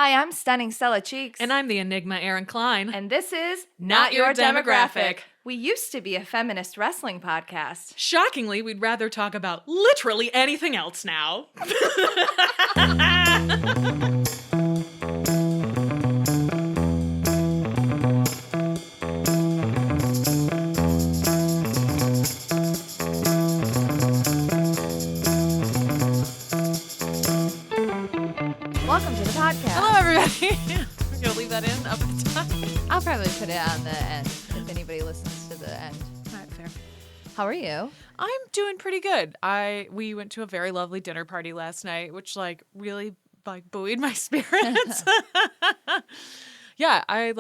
Hi, I'm Stunning Stella Cheeks. And I'm the Enigma Aaron Klein. And this is Not Your Demographic. We used to be a feminist wrestling podcast. Shockingly, we'd rather talk about literally anything else now. Welcome to the podcast. Hello, everybody. We're going to leave that in up at the top. I'll probably put it on the end if anybody listens to the end. All right, fair. How are you? I'm doing pretty good. We went to a very lovely dinner party last night, which really buoyed my spirits. Yeah, I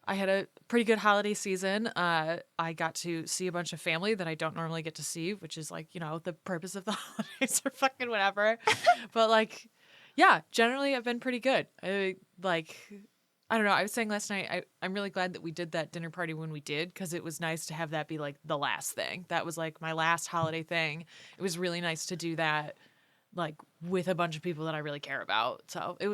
had a pretty good holiday season. I got to see a bunch of family that I don't normally get to see, which is the purpose of the holidays or fucking whatever. But yeah, generally I've been pretty good. I don't know. I was saying last night, I'm really glad that we did that dinner party when we did, because it was nice to have that be the last thing. That was my last holiday thing. It was really nice to do that with a bunch of people that I really care about. So it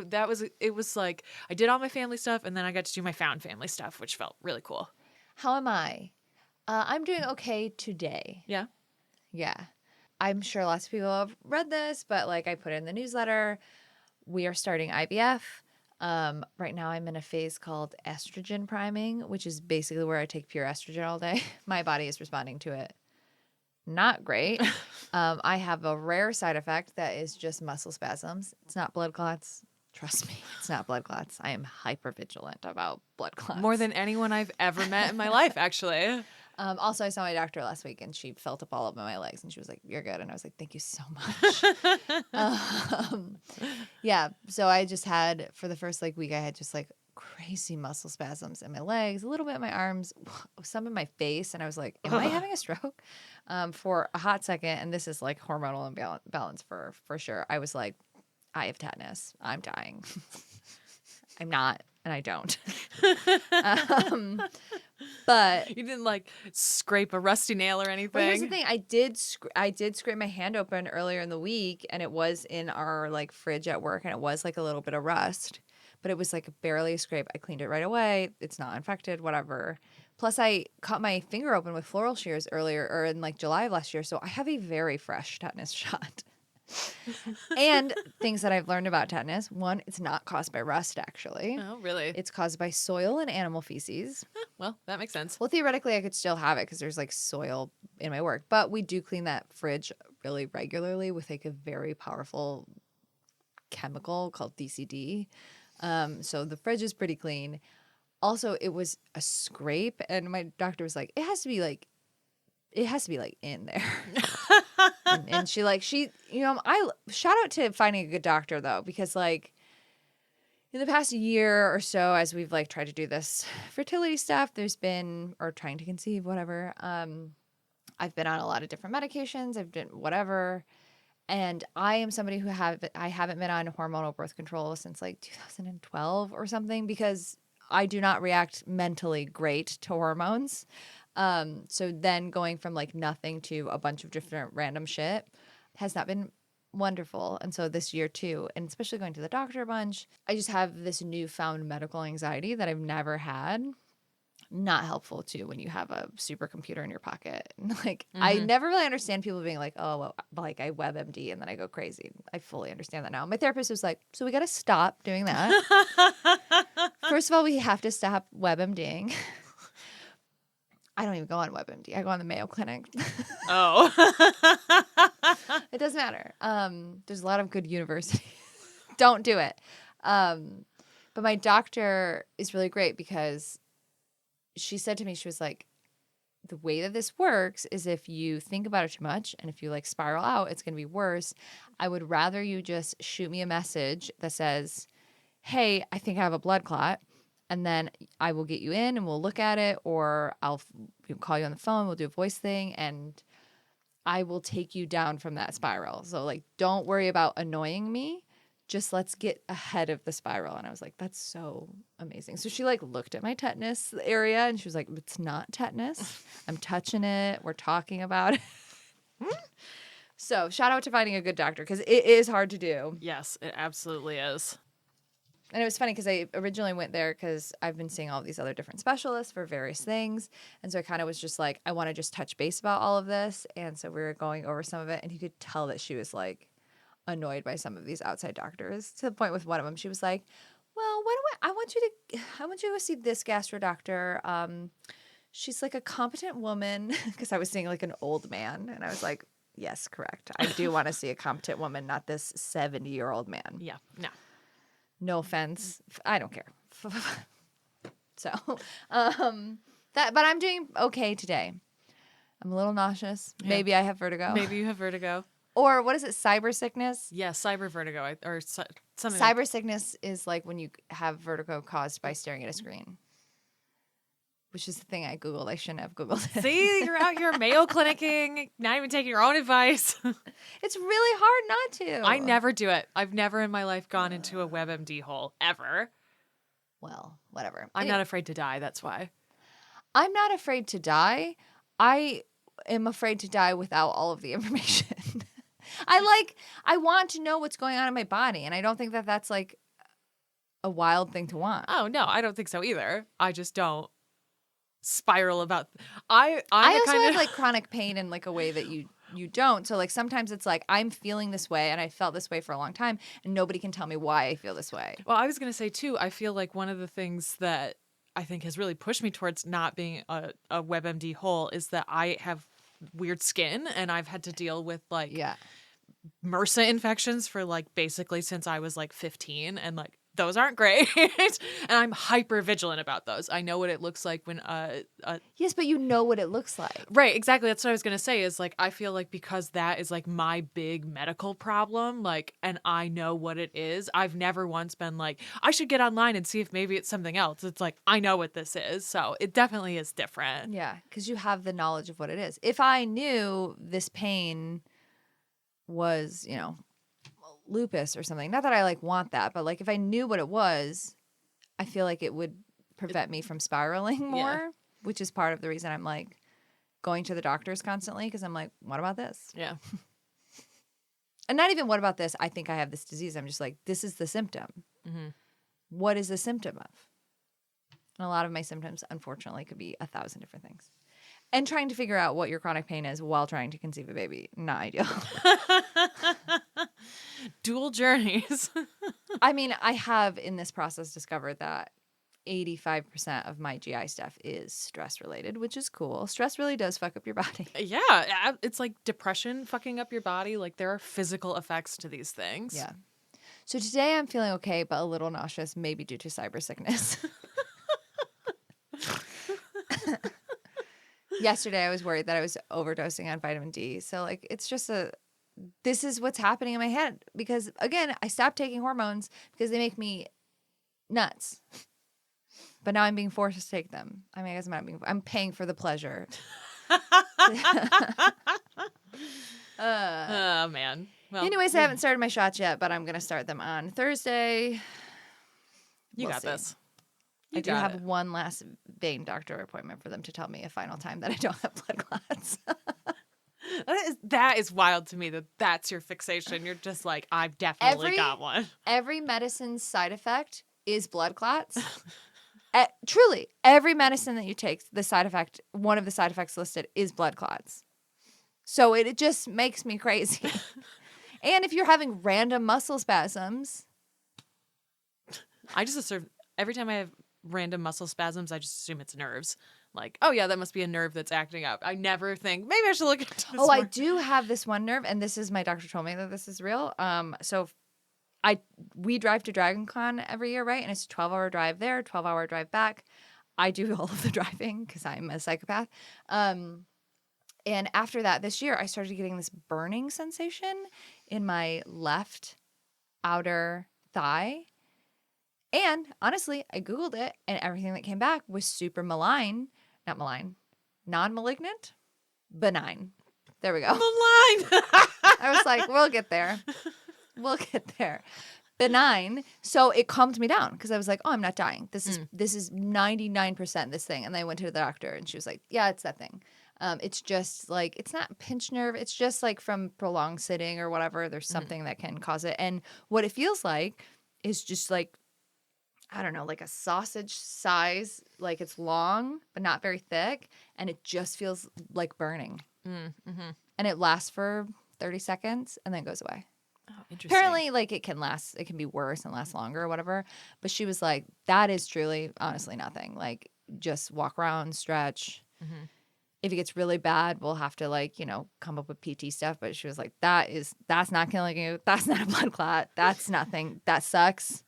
was I did all my family stuff, and then I got to do my found family stuff, which felt really cool. How am I? I'm doing okay today. Yeah. Yeah. I'm sure lots of people have read this, but I put it in the newsletter. We are starting IVF. Right now I'm in a phase called estrogen priming, which is basically where I take pure estrogen all day. My body is responding to it. Not great. I have a rare side effect that is just muscle spasms. It's not blood clots. Trust me, it's not blood clots. I am hypervigilant about blood clots. More than anyone I've ever met in my life, actually. Also, I saw my doctor last week, and she felt up all over my legs, and she was like, "You're good." And I was like, "Thank you so much." Yeah. So I just had, for the first week, I had just crazy muscle spasms in my legs, a little bit in my arms, some in my face, and I was like, "Am I having a stroke?" For a hot second, and this is hormonal imbalance for sure. I was like, "I have tetanus. I'm dying." I'm not, and I don't. But you didn't scrape a rusty nail or anything. Well, here's the thing: I did scrape my hand open earlier in the week, and it was in our fridge at work, and it was a little bit of rust, but it was barely a scrape. I cleaned it right away. It's not infected, whatever. Plus, I cut my finger open with floral shears earlier, or in July of last year, so I have a very fresh tetanus shot. And things that I've learned about tetanus: one, it's not caused by rust, actually. Oh, really? It's caused by soil and animal feces. Well, that makes sense. Well, theoretically, I could still have it because there's soil in my work, but we do clean that fridge really regularly with a very powerful chemical called DCD. So the fridge is pretty clean. Also, it was a scrape, and my doctor was like, "It has to be in there." and she I shout out to finding a good doctor though, because in the past year or so, as we've tried to do this fertility stuff, there's been, or trying to conceive, whatever. I've been on a lot of different medications. I've done whatever. And I am somebody who I haven't been on hormonal birth control since 2012 or something, because I do not react mentally great to hormones. So then going from nothing to a bunch of different random shit has not been wonderful. And so this year too, and especially going to the doctor a bunch, I just have this newfound medical anxiety that I've never had. Not helpful too when you have a supercomputer in your pocket. I never really understand people being "Oh, well, I WebMD and then I go crazy." I fully understand that now. My therapist was like, "So we got to stop doing that. First of all, we have to stop WebMDing." I don't even go on WebMD. I go on the Mayo Clinic. Oh. It doesn't matter. There's a lot of good universities. Don't do it. But my doctor is really great, because she said to me, she was like, "The way that this works is if you think about it too much, and if you spiral out, it's going to be worse. I would rather you just shoot me a message that says, 'Hey, I think I have a blood clot.' And then I will get you in and we'll look at it, or I'll call you on the phone. We'll do a voice thing, and I will take you down from that spiral. So don't worry about annoying me. Just let's get ahead of the spiral." And I was like, "That's so amazing." So she looked at my tetanus area, and she was like, "It's not tetanus. I'm touching it. We're talking about it." So shout out to finding a good doctor, because it is hard to do. Yes, it absolutely is. And it was funny because I originally went there because I've been seeing all these other different specialists for various things. And so I kind of was just like, I want to just touch base about all of this. And so we were going over some of it. And you could tell that she was like annoyed by some of these outside doctors, to the point with one of them. She was like, well, why don't I want you to go see this gastro doctor. She's like a competent woman, because I was seeing like an old man. And I was like, yes, correct. I do want to see a competent woman, not this 70-year-old man. Yeah. No. No offense. I don't care. So, but I'm doing okay today. I'm a little nauseous. Yeah. Maybe I have vertigo. Maybe you have vertigo. Or what is it? Cyber sickness? Yeah, cyber vertigo or something. Cyber sickness is like when you have vertigo caused by staring at a screen, which is the thing I Googled. I shouldn't have Googled it. See, you're out here Mayo Clinicking, not even taking your own advice. It's really hard not to. I never do it. I've never in my life gone into a WebMD hole, ever. Well, whatever. I'm not afraid to die, that's why. I'm not afraid to die. I am afraid to die without all of the information. I want to know what's going on in my body, and I don't think that that's like a wild thing to want. Oh, no, I don't think so either. I just don't spiral about. I also have like chronic pain in like a way that you don't. So like sometimes it's like I'm feeling this way, and I felt this way for a long time, and nobody can tell me why I feel this way. Well, I was going to say too, I feel like one of the things that I think has really pushed me towards not being a WebMD hole is that I have weird skin, and I've had to deal with like MRSA infections for like basically since I was like 15, and like those aren't great. And I'm hyper vigilant about those. I know what it looks like when yes, but you know what it looks like. Right, exactly. That's what I was gonna say, is like I feel like because that is like my big medical problem, like, and I know what it is, I've never once been like, I should get online and see if maybe it's something else. It's like, I know what this is, so it definitely is different. Yeah, because you have the knowledge of what it is. If I knew this pain was, lupus or something, not that I like want that, but like if I knew what it was, I feel like it would prevent me from spiraling more, which is part of the reason I'm like going to the doctors constantly, because I'm like, what about this? Yeah. And not even what about this? I think I have this disease. I'm just like, this is the symptom. Mm-hmm. What is the symptom of? And a lot of my symptoms, unfortunately, could be 1,000 different things. And trying to figure out what your chronic pain is while trying to conceive a baby, not ideal. Dual journeys. I mean, I have in this process discovered that 85% of my GI stuff is stress related, which is cool. Stress really does fuck up your body. Yeah, it's like depression fucking up your body. Like there are physical effects to these things. Yeah. So today I'm feeling okay, but a little nauseous, maybe due to cyber sickness. Yesterday I was worried that I was overdosing on vitamin D. So like it's just this is what's happening in my head, because again, I stopped taking hormones because they make me nuts. But now I'm being forced to take them. I mean, I guess I'm paying for the pleasure. Oh man. Well, anyways, I haven't started my shots yet, but I'm going to start them on Thursday. You got this. I do have one last vein doctor appointment for them to tell me a final time that I don't have blood clots. That is wild to me, that's your fixation. You're just like, I've definitely got one. Every medicine's side effect is blood clots. Truly, every medicine that you take, one of the side effects listed is blood clots. So it just makes me crazy. And if you're having random muscle spasms. I just assume every time I have random muscle spasms, I just assume it's nerves. Like, oh yeah, that must be a nerve that's acting up. I never think maybe I should look into this. Oh, more. I do have this one nerve, and this is my doctor told me that this is real. So we drive to DragonCon every year, right? And it's a 12-hour drive there, 12-hour drive back. I do all of the driving because I'm a psychopath. And after that, this year, I started getting this burning sensation in my left outer thigh. And honestly, I Googled it, and everything that came back was super non-malignant, benign. There we go. Malign. I was like, we'll get there. Benign. So it calmed me down because I was like, oh, I'm not dying. This is 99% this thing. And then I went to the doctor, and she was like, yeah, it's that thing. It's just like, it's not pinched nerve. It's just like from prolonged sitting or whatever. There's something that can cause it. And what it feels like is just like I don't know, like a sausage size, like it's long but not very thick, and it just feels like burning. Mm-hmm. And it lasts for 30 seconds and then goes away. Oh, interesting. Apparently, like it can be worse and last longer or whatever. But she was like, that is truly, honestly, nothing. Like, just walk around, stretch. Mm-hmm. If it gets really bad, we'll have to like, come up with PT stuff. But she was like, that's not killing you. That's not a blood clot. That's nothing. That sucks.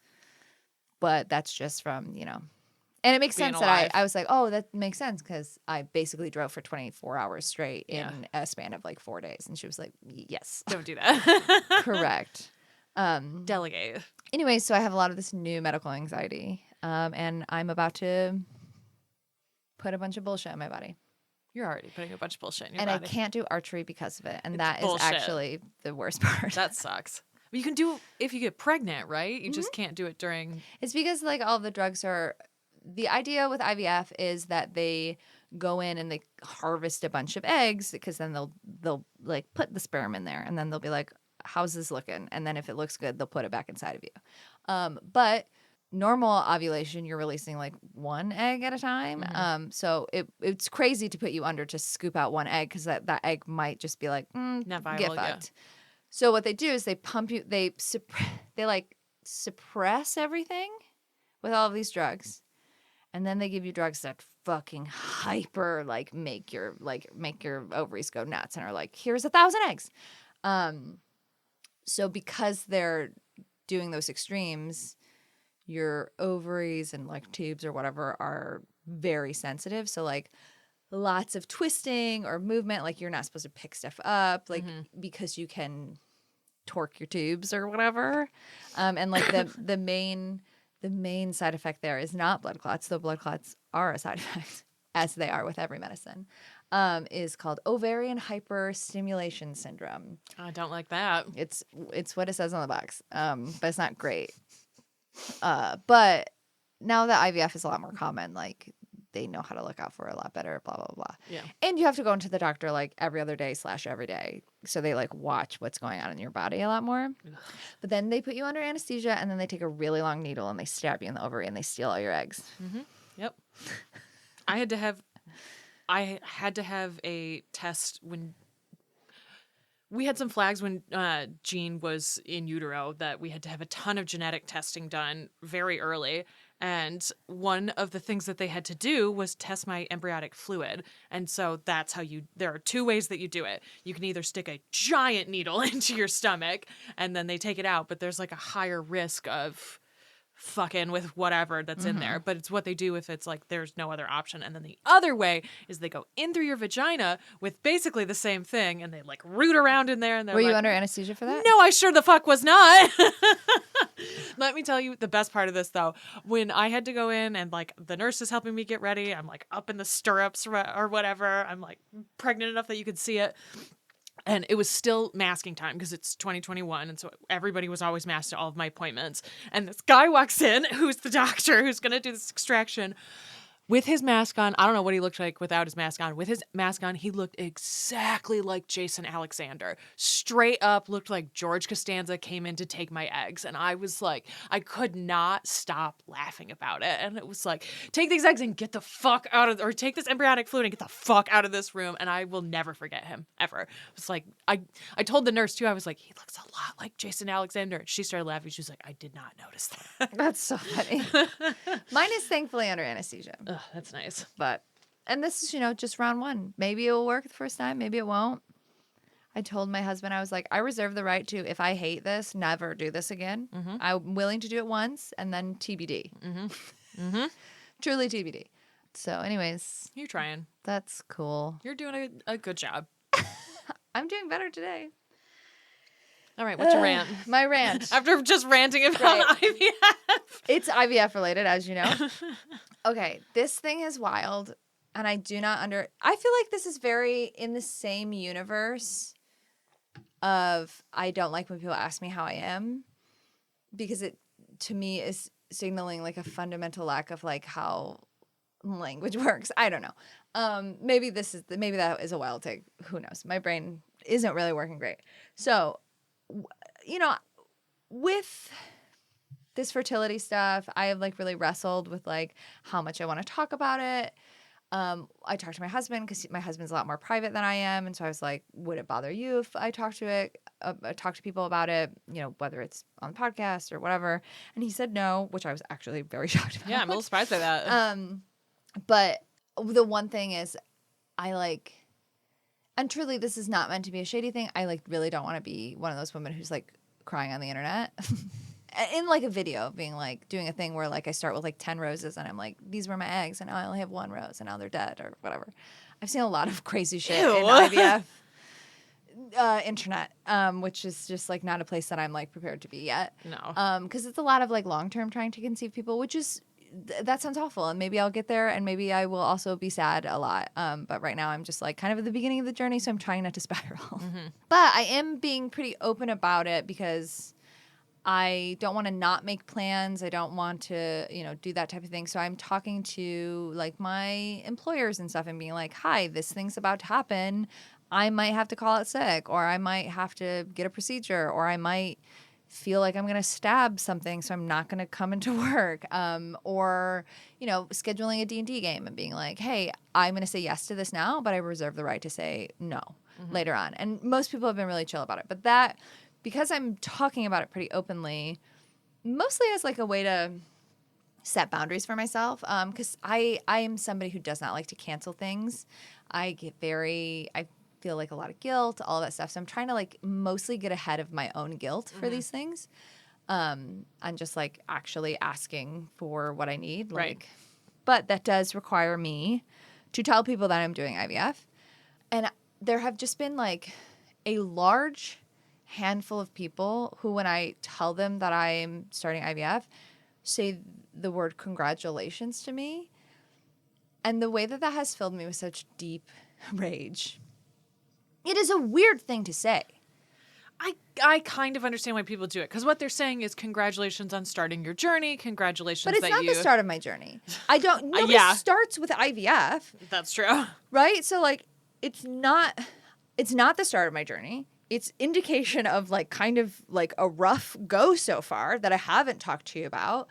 But that's just from, And it makes Being sense alive. that I was like, oh, that makes sense because I basically drove for 24 hours straight Yeah. in a span of like 4 days. And she was like, yes, Don't do that. correct. Delegate. Anyway, so I have a lot of this new medical anxiety, and I'm about to put a bunch of bullshit in my body. You're already putting a bunch of bullshit in your And body. I can't do archery because of it. And It's that is bullshit. actually the worst part. That sucks. But you can do if you get pregnant, right? You just can't do it during. It's because like all the drugs are. The idea with IVF is that they go in and they harvest a bunch of eggs because then they'll like put the sperm in there and then they'll be like, how's this looking? And then if it looks good, they'll put it back inside of you. But normal ovulation, you're releasing like one egg at a time. So it's crazy to put you under to scoop out one egg because that egg might just be like, Not viable, get fucked. So what they do is they pump you, they like suppress everything with all of these drugs. And then they give you drugs that fucking hyper like make your ovaries go nuts and are like, here's 1,000 eggs. So because they're doing those extremes, your ovaries and like tubes or whatever are very sensitive. So like lots of twisting or movement, like you're not supposed to pick stuff up, like because you can torque your tubes or whatever. And like the main side effect there is not blood clots, though blood clots are a side effect, as they are with every medicine, is called ovarian hyperstimulation syndrome. I don't like that. It's what it says on the box, but it's not great. But now that IVF is a lot more common, like they know how to look out for it a lot better, blah, blah, blah. Yeah. And you have to go into the doctor like every other day / every day. So they like watch what's going on in your body a lot more. But then they put you under anesthesia and then they take a really long needle and they stab you in the ovary and they steal all your eggs. Mm-hmm. Yep. I had to have a test when we had some flags when Jean was in utero that we had to have a ton of genetic testing done very early. And one of the things that they had to do was test my embryonic fluid. And so that's how there are two ways that you do it. You can either stick a giant needle into your stomach and then they take it out, but there's like a higher risk of fucking with whatever that's in there. But it's what they do if it's like there's no other option. And then the other way is they go in through your vagina with basically the same thing and they like root around in there. And Were you under anesthesia for that? No, I sure the fuck was not. Let me tell you the best part of this though. When I had to go in and like the nurse is helping me get ready, I'm like up in the stirrups or whatever. I'm like pregnant enough that you could see it. And it was still masking time because it's 2021. And so everybody was always masked at all of my appointments. And this guy walks in, who's the doctor who's going to do this extraction with his mask on. I don't know what he looked like without his mask on. With his mask on, he looked exactly like Jason Alexander. Straight up looked like George Costanza came in to take my eggs. And I was like, I could not stop laughing about it. And it was like, take these eggs and get the fuck out of, or take this embryonic fluid and get the fuck out of this room. And I will never forget him, ever. It was like, I told the nurse too, I was like, he looks a lot like Jason Alexander. And she started laughing. She was like, I did not notice that. That's so funny. Mine is thankfully under anesthesia. Ugh, that's nice. And this is, just round one. Maybe it will work the first time. Maybe it won't. I told my husband, I was like, I reserve the right to, if I hate this, never do this again. I'm willing to do it once and then TBD. Truly TBD. So anyways. You're trying. That's cool. You're doing a good job. I'm doing better today. All right, what's your rant? My rant. After just ranting about IVF. It's IVF related, as you know. Okay, this thing is wild, and I do not I feel like this is very in the same universe of I don't like when people ask me how I am, because it, to me, is signaling like a fundamental lack of like how language works. I don't know. Maybe that is a wild take. Who knows? My brain isn't really working great. So, with this fertility stuff, I have like really wrestled with like how much I want to talk about it. I talked to my husband because my husband's a lot more private than I am, and so I was like, "Would it bother you if I talk to people about it? You know, whether it's on the podcast or whatever?" And he said no, which I was actually very shocked about. Yeah, I'm a little surprised by that. But the one thing is, I like, and truly, this is not meant to be a shady thing. I like really don't want to be one of those women who's like crying on the internet. In like a video being like doing a thing where like I start with like 10 roses and I'm like, these were my eggs and now I only have one rose and now they're dead or whatever. I've seen a lot of crazy shit Ew. in IVF internet, which is just like not a place that I'm like prepared to be yet. No. Because it's a lot of like long-term trying to conceive people, which is that sounds awful, and maybe I'll get there and maybe I will also be sad a lot. But right now I'm just like kind of at the beginning of the journey, so I'm trying not to spiral. But I am being pretty open about it because I don't want to not make plans. I don't want to, do that type of thing. So I'm talking to like my employers and stuff and being like, hi, this thing's about to happen. I might have to call it sick, or I might have to get a procedure, or I might feel like I'm going to stab something, so I'm not going to come into work. Or, scheduling a D&D game and being like, hey, I'm going to say yes to this now, but I reserve the right to say no later on. And most people have been really chill about it. But that, because I'm talking about it pretty openly, mostly as like a way to set boundaries for myself, because I am somebody who does not like to cancel things. I feel like a lot of guilt, all of that stuff. So I'm trying to like mostly get ahead of my own guilt for these things. And just like actually asking for what I need. Right. But that does require me to tell people that I'm doing IVF. And there have just been like a large handful of people who, when I tell them that I'm starting IVF, say the word congratulations to me. And the way that has filled me with such deep rage. It is a weird thing to say. I kind of understand why people do it, because what they're saying is congratulations on starting your journey. Congratulations, but it's not the start of my journey. Nobody starts with IVF. That's true, right? So like, it's not the start of my journey. It's indication of like kind of like a rough go so far that I haven't talked to you about.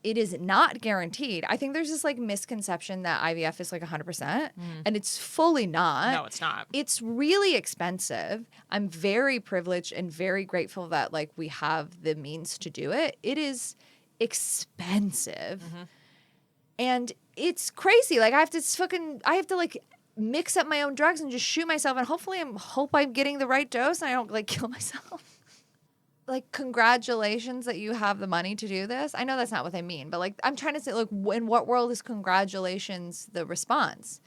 It is not guaranteed. I think there's this like misconception that IVF is like 100%, and it's fully not. No, it's not. It's really expensive. I'm very privileged and very grateful that like we have the means to do it. It is expensive, and it's crazy. Like I have to like mix up my own drugs and just shoot myself, and hopefully hope I'm getting the right dose and I don't like kill myself. Like, congratulations that you have the money to do this. I know that's not what they mean, but like I'm trying to say, like, in what world is congratulations the response?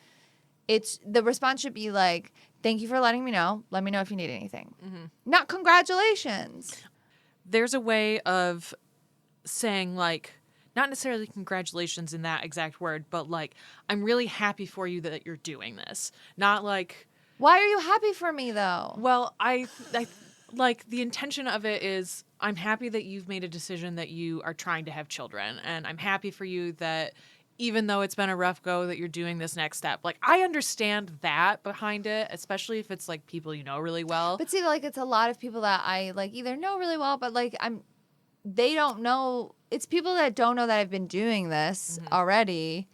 The response should be like, thank you for letting me know. Let me know if you need anything. Not congratulations. There's a way of saying like, not necessarily congratulations in that exact word, but like, I'm really happy for you that you're doing this. Not like, why are you happy for me though? Well, I like the intention of it is I'm happy that you've made a decision that you are trying to have children, and I'm happy for you that even though it's been a rough go that you're doing this next step. Like I understand that behind it, especially if it's like people you know really well. But see, like it's a lot of people that I like either know really well, but like they don't know. It's people that don't know that I've been doing this already.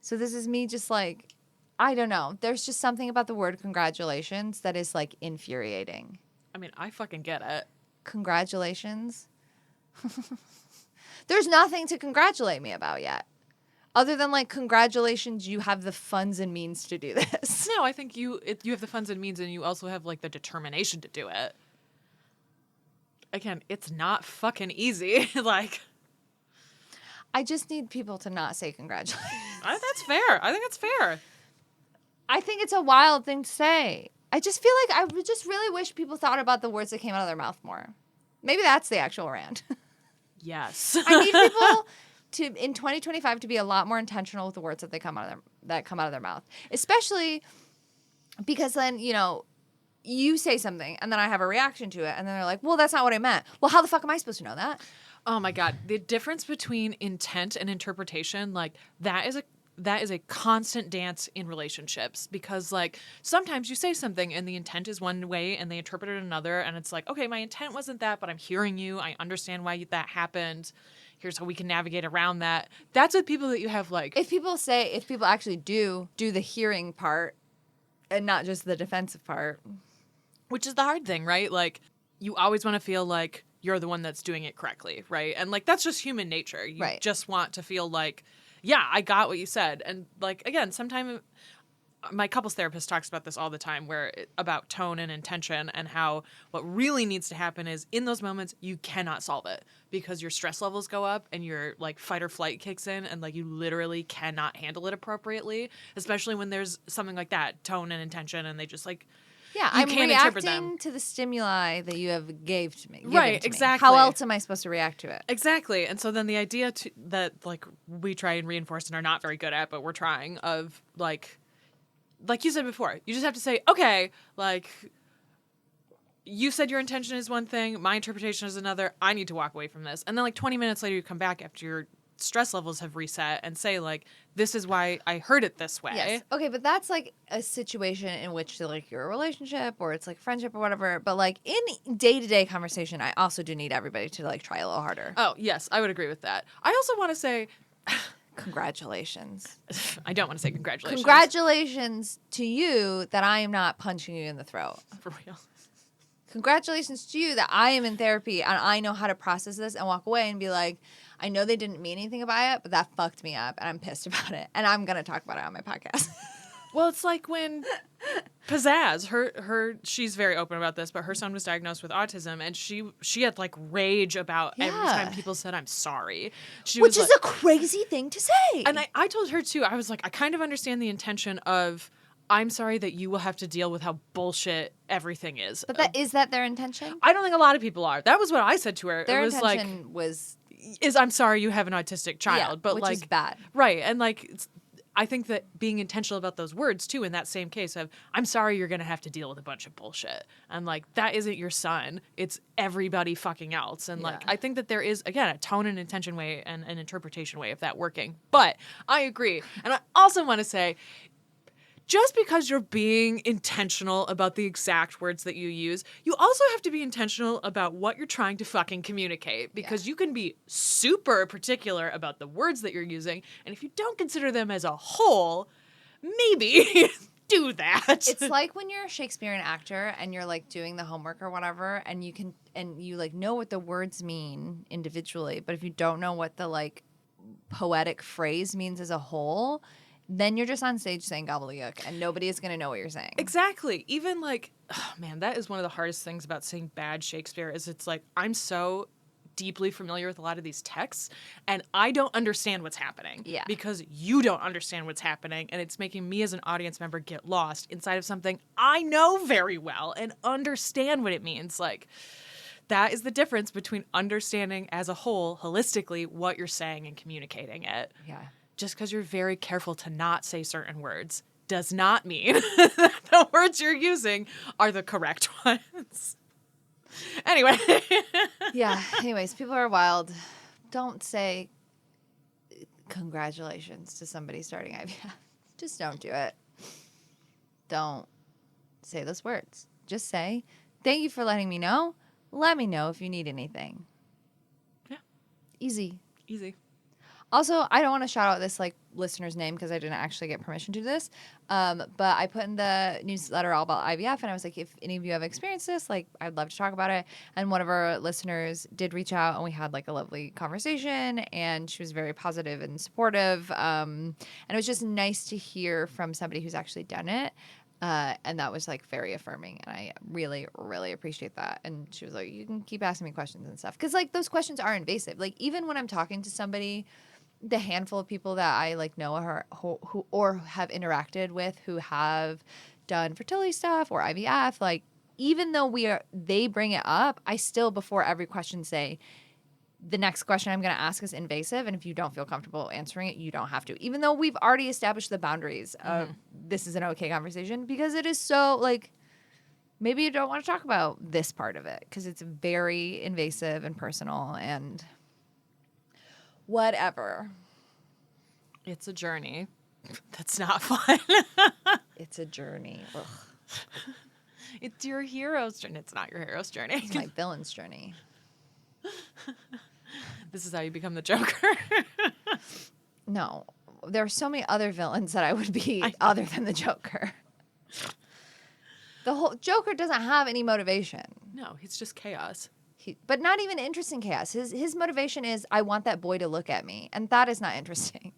So this is me just like, I don't know. There's just something about the word congratulations that is like infuriating. I mean, I fucking get it. Congratulations. There's nothing to congratulate me about yet. Other than like, congratulations, you have the funds and means to do this. No, I think you have the funds and means, and you also have like the determination to do it. Again, it's not fucking easy. Like, I just need people to not say congratulations. That's fair. I think that's fair. I think it's a wild thing to say. I just feel like I just really wish people thought about the words that came out of their mouth more. Maybe that's the actual rant. Yes. I need people in 2025 to be a lot more intentional with the words that come out of their mouth, especially because then you say something and then I have a reaction to it and then they're like, well, that's not what I meant. Well, how the fuck am I supposed to know that? Oh my God. The difference between intent and interpretation, like that is that is a constant dance in relationships because like sometimes you say something and the intent is one way and they interpret it another. And it's like, okay, my intent wasn't that, but I'm hearing you. I understand why that happened. Here's how we can navigate around that. That's with people that you have like. If people actually do the hearing part and not just the defensive part. Which is the hard thing, right? Like, you always want to feel like you're the one that's doing it correctly, right? And, like, that's just human nature. You just want to feel like, yeah, I got what you said. And, like, again, sometimes my couples therapist talks about this all the time about tone and intention and how what really needs to happen is in those moments, you cannot solve it because your stress levels go up and your, like, fight or flight kicks in and, like, you literally cannot handle it appropriately, especially when there's something like that, tone and intention, and they just, like... Yeah, I'm reacting to the stimuli that you have gave to me. Right, exactly. How else am I supposed to react to it? Exactly. And so then the idea that, like, we try and reinforce and are not very good at, but we're trying, of, like you said before, you just have to say, okay, like, you said your intention is one thing, my interpretation is another, I need to walk away from this. And then, like, 20 minutes later, you come back after your stress levels have reset and say, like, this is why I heard it this way. Yes. Okay, but that's like a situation in which like you're a relationship or it's like friendship or whatever. But like in day-to-day conversation, I also do need everybody to like try a little harder. Oh, yes, I would agree with that. I also want to say congratulations. I don't want to say congratulations. Congratulations to you that I am not punching you in the throat. For real. Congratulations to you that I am in therapy and I know how to process this and walk away and be like, I know they didn't mean anything by it, but that fucked me up and I'm pissed about it. And I'm going to talk about it on my podcast. Well, it's like when Pizzazz, she's very open about this, but her son was diagnosed with autism and she had like rage about every time people said, I'm sorry. Which is a crazy thing to say. And I told her too, I was like, I kind of understand the intention of, I'm sorry that you will have to deal with how bullshit everything is. But is that their intention? I don't think a lot of people are. That was what I said to her. Their it was intention is I'm sorry you have an autistic child, but which like is bad. Right. And like I think that being intentional about those words too in that same case of I'm sorry you're going to have to deal with a bunch of bullshit. And like that isn't your son. It's everybody fucking else. And like I think that there is again a tone and intention way and an interpretation way of that working. But I agree. And I also want to say just because you're being intentional about the exact words that you use, you also have to be intentional about what you're trying to fucking communicate because you can be super particular about the words that you're using. And if you don't consider them as a whole, maybe do that. It's like when you're a Shakespearean actor and you're like doing the homework or whatever and you like know what the words mean individually, but if you don't know what the like poetic phrase means as a whole, then you're just on stage saying gobbledygook and nobody is going to know what you're saying. Exactly. Even like, oh man, that is one of the hardest things about saying bad Shakespeare is it's like, I'm so deeply familiar with a lot of these texts and I don't understand what's happening. Yeah. Because you don't understand what's happening and it's making me as an audience member get lost inside of something I know very well and understand what it means. Like, that is the difference between understanding as a whole, holistically, what you're saying and communicating it. Yeah. Just because you're very careful to not say certain words does not mean that the words you're using are the correct ones. Anyway. Yeah. Anyways, people are wild. Don't say congratulations to somebody starting IVF. Just don't do it. Don't say those words. Just say, thank you for letting me know. Let me know if you need anything. Yeah. Easy. Also, I don't want to shout out this like listener's name because I didn't actually get permission to do this. But I put in the newsletter all about IVF and I was like, if any of you have experienced this, like I'd love to talk about it. And one of our listeners did reach out and we had like a lovely conversation and she was very positive and supportive. And it was just nice to hear from somebody who's actually done it. And that was like very affirming and I really, really appreciate that. And she was like, you can keep asking me questions and stuff. Cause like those questions are invasive. Like even when I'm talking to somebody, the handful of people that I like know who or have interacted with who have done fertility stuff or IVF, like even though they bring it up, I still before every question say, the next question I'm going to ask is invasive. And if you don't feel comfortable answering it, you don't have to, even though we've already established the boundaries of this is an okay conversation because it is so like, maybe you don't want to talk about this part of it because it's very invasive and personal and whatever. it's a journey. That's not fun. It's a journey. Ugh. It's your hero's journey. It's not your hero's journey. It's my villain's journey. This is how you become the Joker. No, there are so many other villains that I would be other than the Joker. The whole Joker doesn't have any motivation. No, he's just chaos. But not even interesting chaos. His motivation is, I want that boy to look at me. And that is not interesting.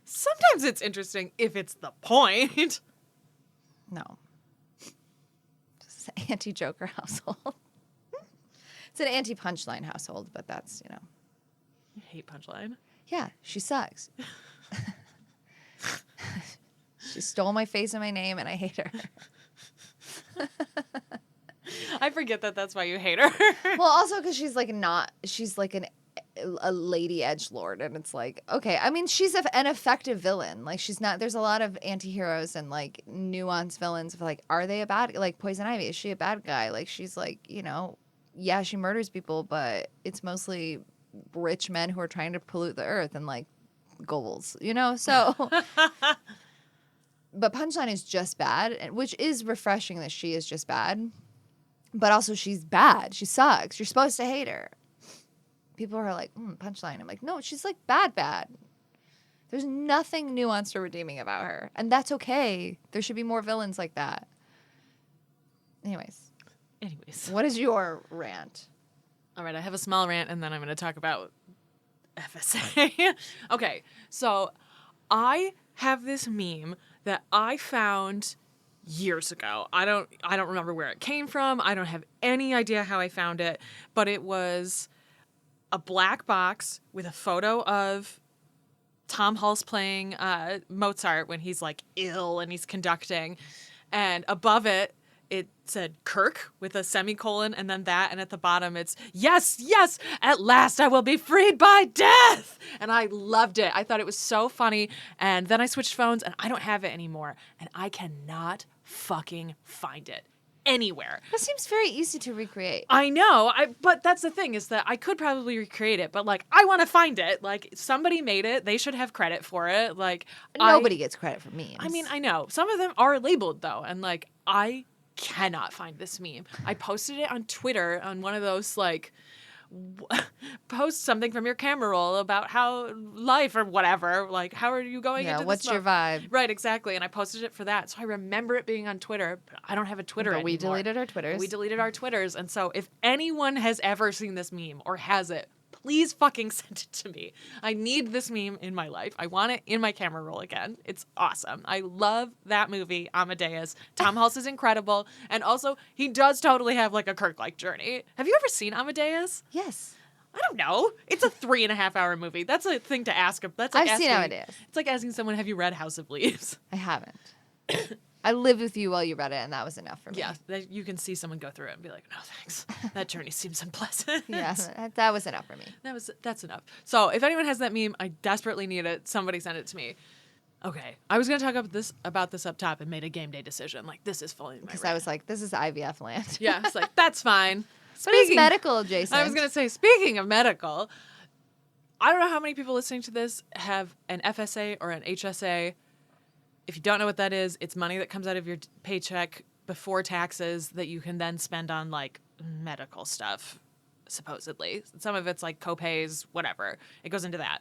Sometimes it's interesting if it's the point. No. This is an anti-Joker household. It's an anti-punchline household, but that's, you know. I hate Punchline. Yeah, she sucks. She stole my face and my name, and I hate her. I forget that that's why you hate her. Well, also because she's like a lady edgelord, and it's like, okay, I mean, she's an effective villain. Like, she's not. There's a lot of anti-heroes and like nuanced villains of like, are they a bad, like Poison Ivy? Is she a bad guy? Like, she's like, you know, yeah, she murders people, but it's mostly rich men who are trying to pollute the earth and like goals, you know. So, but Punchline is just bad, which is refreshing that she is just bad. But also, she's bad. She sucks. You're supposed to hate her. People are like, Punchline. I'm like, no, she's like bad. There's nothing nuanced or redeeming about her. And that's okay. There should be more villains like that. Anyways. What is your rant? All right, I have a small rant, and then I'm going to talk about FSA. Okay, so I have this meme that I found years ago. I don't remember where it came from. I don't have any idea how I found it, but it was a black box with a photo of Tom Hulce playing Mozart when he's like ill and he's conducting, and above it said Kirk with a semicolon and then that, and at the bottom it's yes, at last I will be freed by death. And I loved it. I thought it was so funny. And then I switched phones and I don't have it anymore. And I cannot fucking find it anywhere. That seems very easy to recreate. I know, but that's the thing, is that I could probably recreate it, but like I want to find it. Like, somebody made it, they should have credit for it. Like, nobody gets credit for memes. I mean, I know some of them are labeled though, and like I cannot find this meme. I posted it on Twitter on one of those like post something from your camera roll about how life or whatever, like how are you going into this what's your vibe, right? Exactly. And I posted it for that, so I remember it being on Twitter, but I don't have a Twitter anymore. We deleted our Twitters. And so if anyone has ever seen this meme or has it, please fucking send it to me. I need this meme in my life. I want it in my camera roll again. It's awesome. I love that movie, Amadeus. Tom Hulce is incredible. And also, he does totally have like a Kirk-like journey. Have you ever seen Amadeus? Yes. I don't know. It's a 3.5-hour movie. That's a thing to ask. That's like I've seen Amadeus. It's like asking someone, have you read House of Leaves? I haven't. I lived with you while you read it, and that was enough for me. Yeah, you can see someone go through it and be like, no, thanks. That journey seems unpleasant. Yeah, that was enough for me. That's enough. So if anyone has that meme, I desperately need it. Somebody send it to me. Okay, I was going to talk about this up top and made a game day decision. Like, this is fully in my Because rant. I was like, this is IVF land. Yeah, it's like, that's fine. But it's medical adjacent. I was going to say, speaking of medical, I don't know how many people listening to this have an FSA or an HSA. If you don't know what that is, it's money that comes out of your paycheck before taxes that you can then spend on like medical stuff, supposedly. Some of it's like copays, whatever. It goes into that.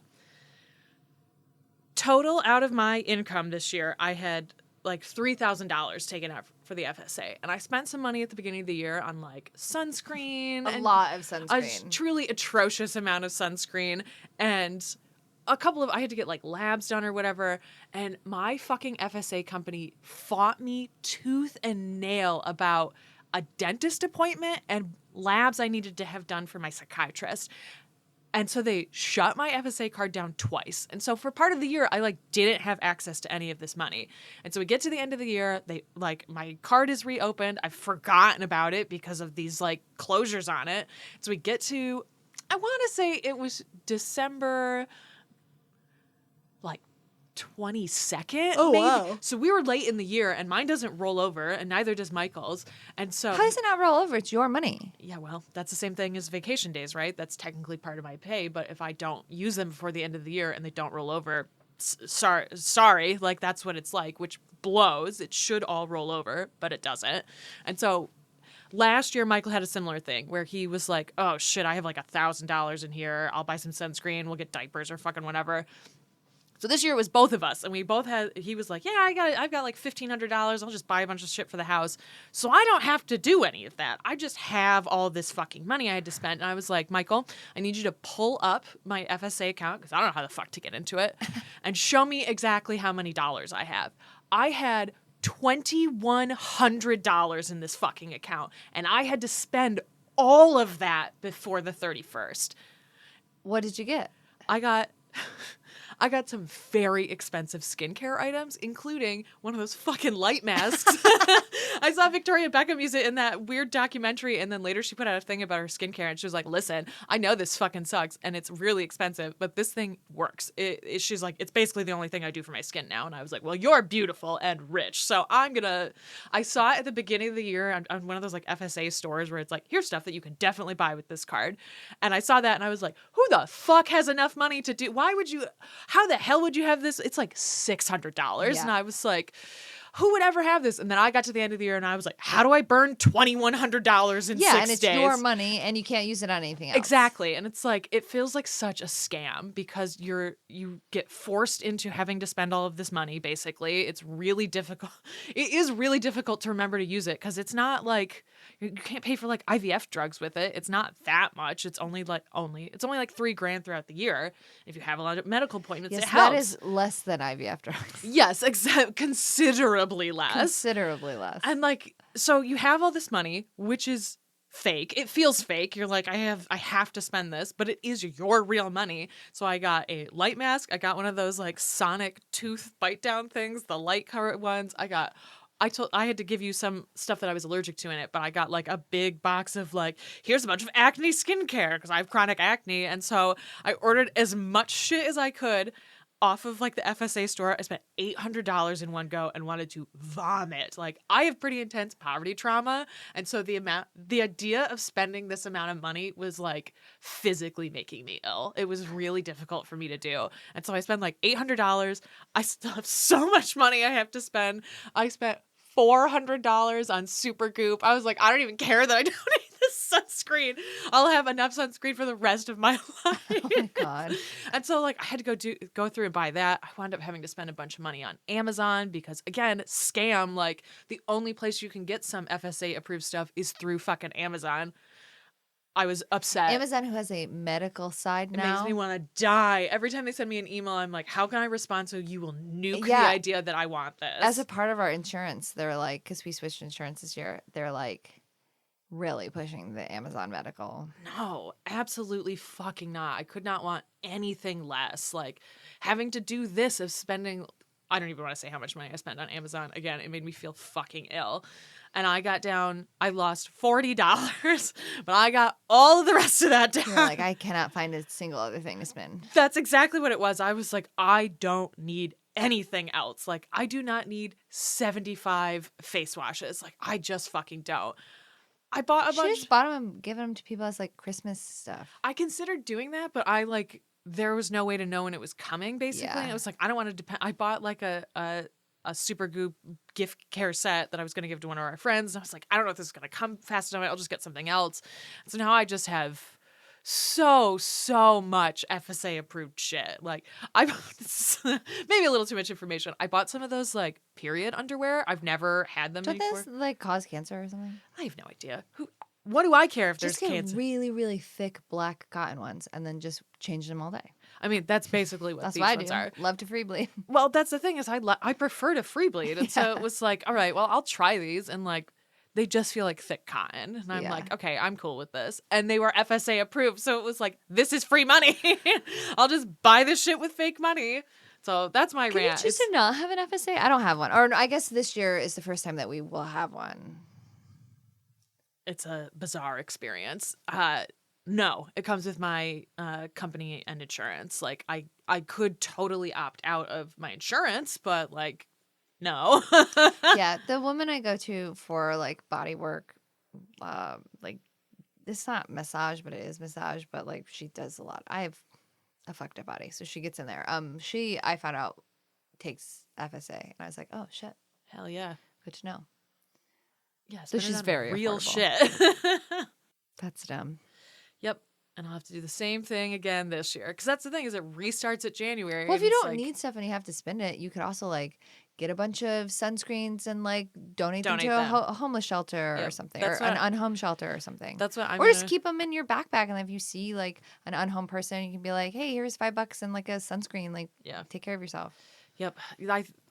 Total out of my income this year, I had like $3,000 taken out for the FSA. And I spent some money at the beginning of the year on like sunscreen. A lot of sunscreen. A truly atrocious amount of sunscreen. And I had to get like labs done or whatever, and my fucking FSA company fought me tooth and nail about a dentist appointment and labs I needed to have done for my psychiatrist. And so they shut my FSA card down twice. And so for part of the year, I like didn't have access to any of this money. And so we get to the end of the year, my card is reopened. I've forgotten about it because of these like closures on it. So we get to, I want to say it was December 22nd. Oh, maybe. wow. So we were late in the year, and mine doesn't roll over, and neither does Michael's. And so how does it not roll over? It's your money. Yeah, well, that's the same thing as vacation days, right? That's technically part of my pay, but if I don't use them before the end of the year and they don't roll over, sorry, like that's what it's like, which blows. It should all roll over, but it doesn't. And so last year, Michael had a similar thing where he was like, oh shit, I have like $1,000 in here. I'll buy some sunscreen. We'll get diapers or fucking whatever. So this year it was both of us, and we both had. He was like, "Yeah, I've got like $1,500. I'll just buy a bunch of shit for the house, so I don't have to do any of that. I just have all this fucking money I had to spend." And I was like, "Michael, I need you to pull up my FSA account because I don't know how the fuck to get into it, and show me exactly how many dollars I have." I had $2,100 in this fucking account, and I had to spend all of that before the 31st. What did you get? I got some very expensive skincare items, including one of those fucking light masks. I saw Victoria Beckham use it in that weird documentary, and then later she put out a thing about her skincare, and she was like, listen, I know this fucking sucks, and it's really expensive, but this thing works. She's like, it's basically the only thing I do for my skin now. And I was like, well, you're beautiful and rich, so I saw it at the beginning of the year on one of those like FSA stores where it's like, here's stuff that you can definitely buy with this card. And I saw that, and I was like, who the fuck has enough money to do, how the hell would you have this? It's like $600. Yeah. And I was like, who would ever have this? And then I got to the end of the year and I was like, how do I burn $2,100 in 6 days? Yeah, and it's your money and you can't use it on anything else. Exactly. And it's like, it feels like such a scam because you get forced into having to spend all of this money, basically. It's really difficult. It is really difficult to remember to use it because it's not like, you can't pay for like IVF drugs with it. It's not that much. It's only like $3,000 throughout the year. If you have a lot of medical appointments, Yes, it helps. that is less than IVF drugs. Yes, considerably less. Considerably less. And like, so you have all this money, which is fake. It feels fake. You're like, I have to spend this, but it is your real money. So I got a light mask. I got one of those like sonic tooth bite down things, the light cover ones. I had to give you some stuff that I was allergic to in it, but I got like a big box of like, here's a bunch of acne skincare because I have chronic acne. And so I ordered as much shit as I could off of like the FSA store. I spent $800 in one go and wanted to vomit. Like, I have pretty intense poverty trauma. And so the idea of spending this amount of money was like physically making me ill. It was really difficult for me to do. And so I spent like $800. I still have so much money I have to spend. I spent $400 on Supergoop. I was like, I don't even care that I don't need this sunscreen. I'll have enough sunscreen for the rest of my life. Oh my God. And so like I had to go through and buy that. I wound up having to spend a bunch of money on Amazon because again, scam, like the only place you can get some FSA approved stuff is through fucking Amazon. I was upset. Amazon, who has a medical side now. It makes me want to die. Every time they send me an email, I'm like, how can I respond so you will nuke the idea that I want this? As a part of our insurance, they're like, because we switched insurance this year, they're like really pushing the Amazon medical. No, absolutely fucking not. I could not want anything less. Like having to do this of spending, I don't even want to say how much money I spent on Amazon. Again, it made me feel fucking ill. And I lost $40, but I got all of the rest of that down. You're like, I cannot find a single other thing to spend. That's exactly what it was. I was like, I don't need anything else. Like, I do not need 75 face washes. Like, I just fucking don't. I bought a bunch. You just bought them and given them to people as like Christmas stuff. I considered doing that, but there was no way to know when it was coming, basically. Yeah. And it was like, I don't want to depend. I bought like a Supergoop gift care set that I was going to give to one of our friends. And I was like, I don't know if this is going to come fast enough. I'll just get something else. So now I just have so much FSA approved shit. Like maybe a little too much information. I bought some of those like period underwear. I've never had them Don't before. those like cause cancer or something? I have no idea. What do I care if Just there's get cancer? really, really thick black cotton ones and then just change them all day. I mean, that's basically what That's these what I ones do. are. Love to free bleed. Well, that's the thing is I prefer to free bleed. And so it was like, all right, well, I'll try these. And like, they just feel like thick cotton. And I'm like, okay, I'm cool with this. And they were FSA approved. So it was like, this is free money. I'll just buy this shit with fake money. So that's my Can rant. you choose to not have an FSA? I don't have one. Or I guess this year is the first time that we will have one. It's a bizarre experience. No, it comes with my company and insurance. Like I could totally opt out of my insurance, but like, no. Yeah, the woman I go to for like body work, like it's not massage, but it is massage. But like she does a lot. I have a fucked up body. So she gets in there. I found out takes FSA, and I was like, oh shit, Hell yeah. good to know. Yeah, So she's very real affordable. shit. That's dumb. Yep. And I'll have to do the same thing again this year. Because that's the thing, is it restarts at January. Well, if you and it's don't like, need stuff and you have to spend it, you could also like get a bunch of sunscreens and like donate them to Donate them. a homeless shelter or Yep, something, that's or an what- unhomed shelter or something. That's what I'm or gonna... just keep them in your backpack, and if you see like an unhomed person, you can be like, "Hey, here's $5 and like a sunscreen. Like, Yeah. take care of yourself." Yep.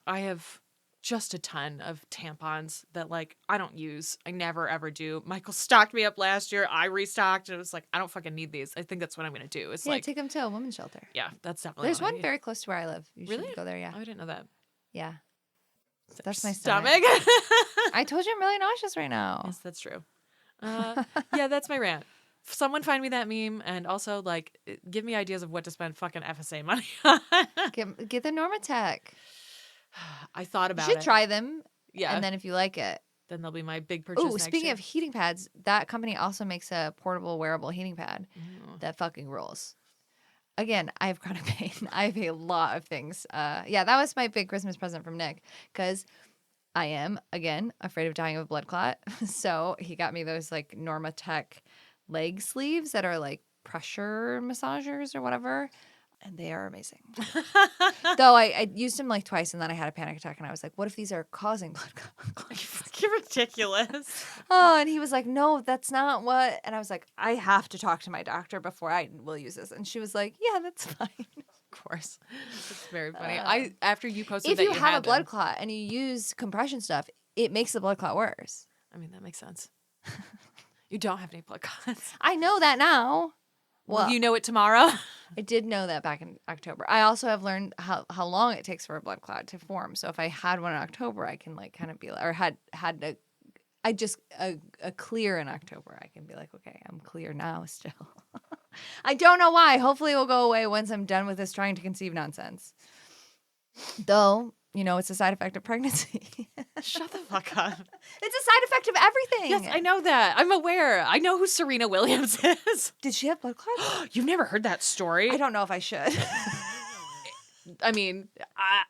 I have just a ton of tampons that like I don't use. I never ever do. Michael stocked me up last year. I restocked. And it was like, I don't fucking need these. I think that's what I'm gonna do. It's Yeah, like, take them to a women's shelter. yeah, that's definitely There's what I one need. very close to where I live. You Really? should go there. Yeah, Oh, I didn't know that. yeah. That's my Stomach. stomach. I told you I'm really nauseous right now. Yes, that's true. Yeah, that's my rant. Someone find me that meme, and also like give me ideas of what to spend fucking FSA money on. Get the Normatec. I thought You about should it. try them. Yeah. And then if you like it. Then there'll be my big purchase Oh, next speaking year. of heating pads, that company also makes a portable wearable heating pad that fucking rules. Again, I have chronic pain. I have a lot of things. Yeah, that was my big Christmas present from Nick, because I am, again, afraid of dying of a blood clot. So he got me those like Normatec leg sleeves that are like pressure massagers or whatever. And they are amazing. Though I used them like twice, and then I had a panic attack, and I was like, what if these are causing blood clots? You're ridiculous. Oh, and he was like, no, that's not what. And I was like, I have to talk to my doctor before I will use this. And she was like, yeah, that's fine. Of course. It's very funny. After you posted If that you have a had blood them, clot and you use compression stuff, it makes the blood clot worse. I mean, that makes sense. You don't have any blood clots. I know that now. Well, you know it tomorrow. I did know that back in October. I also have learned how long it takes for a blood clot to form. So if I had one in October, I can like kind of be like, or had a clear in October, I can be like, okay, I'm clear now still. I don't know why. Hopefully it will go away once I'm done with this trying to conceive nonsense. Though, you know, it's a side effect of pregnancy. Shut the fuck up. It's a side effect of everything. Yes, I know that. I'm aware. I know who Serena Williams is. Did she have blood clots? You've never heard that story? I don't know if I should. I mean,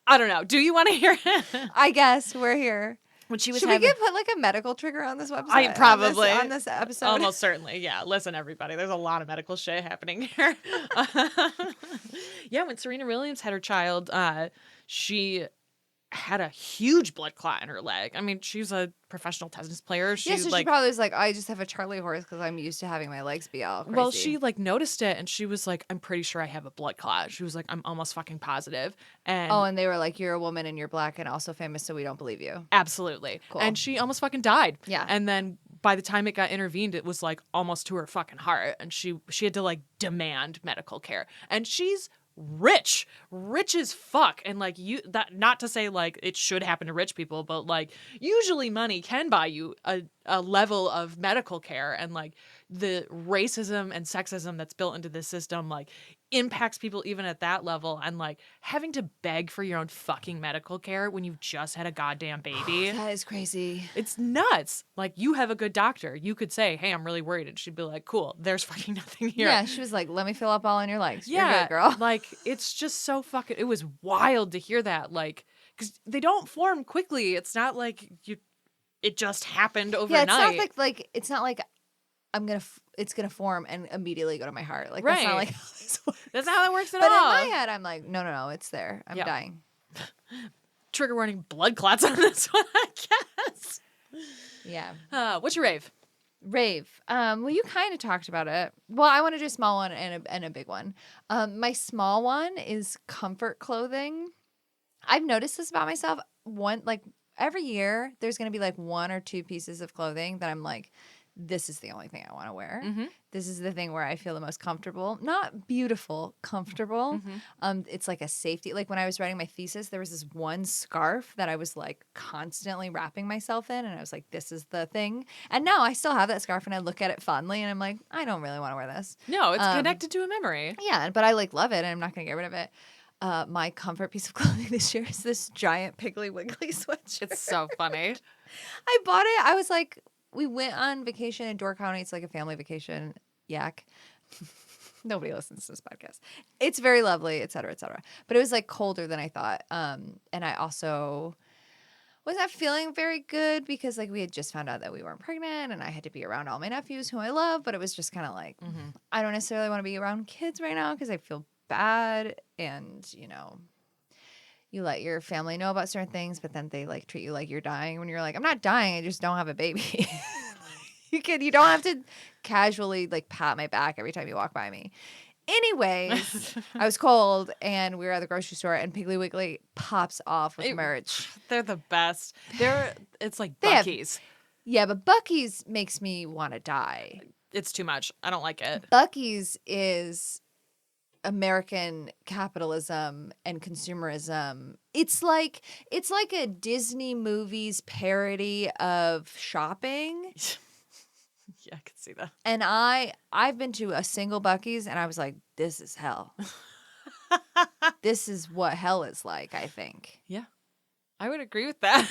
I don't know. Do you want to hear it? I guess we're here. When she was Should we put like a medical trigger on this website? Probably. On this episode? Almost certainly. Yeah. Listen, everybody. There's a lot of medical shit happening here. Yeah, when Serena Williams had her child, she had a huge blood clot in her leg. I mean, she's a professional tennis player. So she probably was like, I just have a Charlie horse because I'm used to having my legs be all crazy. Well, she like noticed it, and she was like, I'm pretty sure I have a blood clot. She was like, I'm almost fucking positive. And and they were like, you're a woman and you're black and also famous, so we don't believe you. Absolutely. Cool. And she almost fucking died. Yeah. And then by the time it got intervened, it was like almost to her fucking heart, and she had to like demand medical care. And she's rich as fuck, and like not to say like it should happen to rich people, but like usually money can buy you a level of medical care, and like the racism and sexism that's built into this system like impacts people even at that level, and like having to beg for your own fucking medical care when you've just had a goddamn baby. That is crazy. It's nuts. Like, you have a good doctor. You could say, hey, I'm really worried. And she'd be like, cool, there's fucking nothing here. Yeah, she was like, let me fill up all on your legs. Yeah, You're good, girl. Like, it's just so fucking, it was wild to hear that. Like, because they don't form quickly. It's not like it just happened overnight. Yeah, it's not like it's gonna form and immediately go to my heart. Like, that's not Right. like how this works. That's not how it works at But all. in my head, I'm like, no, it's there. I'm Yeah. dying. Trigger warning, blood clots on this one, I guess. Yeah. What's your rave? Rave. Well, you kind of talked about it. Well, I want to do a small one and a big one. My small one is comfort clothing. I've noticed this about myself. Every year, there's going to be like one or two pieces of clothing that I'm like, this is the only thing I want to wear. Mm-hmm. This is the thing where I feel the most comfortable. Not beautiful, comfortable. Mm-hmm. It's like a safety. Like when I was writing my thesis, there was this one scarf that I was like constantly wrapping myself in. And I was like, this is the thing. And now I still have that scarf and I look at it fondly and I'm like, I don't really want to wear this. No, it's connected to a memory. Yeah, but I like love it and I'm not going to get rid of it. My comfort piece of clothing this year is this giant Piggly Wiggly sweatshirt. It's so funny. I bought it. I was like, we went on vacation in Door County. It's like a family vacation. Yak. Nobody listens to this podcast. It's very lovely, et cetera, et cetera. But it was like colder than I thought. And I also was not feeling very good because like we had just found out that we weren't pregnant and I had to be around all my nephews who I love. But it was just kind of like, I don't necessarily want to be around kids right now because I feel bad. And, you know, you let your family know about certain things, but then they like treat you like you're dying when you're like, I'm not dying. I just don't have a baby. You don't have to casually like pat my back every time you walk by me. Anyways, I was cold and we were at the grocery store and Piggly Wiggly pops off with merch. They're the best. It's like They have- Buc-ee's. Yeah, but Buc-ee's makes me want to die. It's too much. I don't like it. Buc-ee's is American capitalism and consumerism. It's like a Disney movies parody of shopping. Yeah, I can see that. And I've been to a single Buc-ee's and I was like, this is hell. This is what hell is like, I think. Yeah, I would agree with that.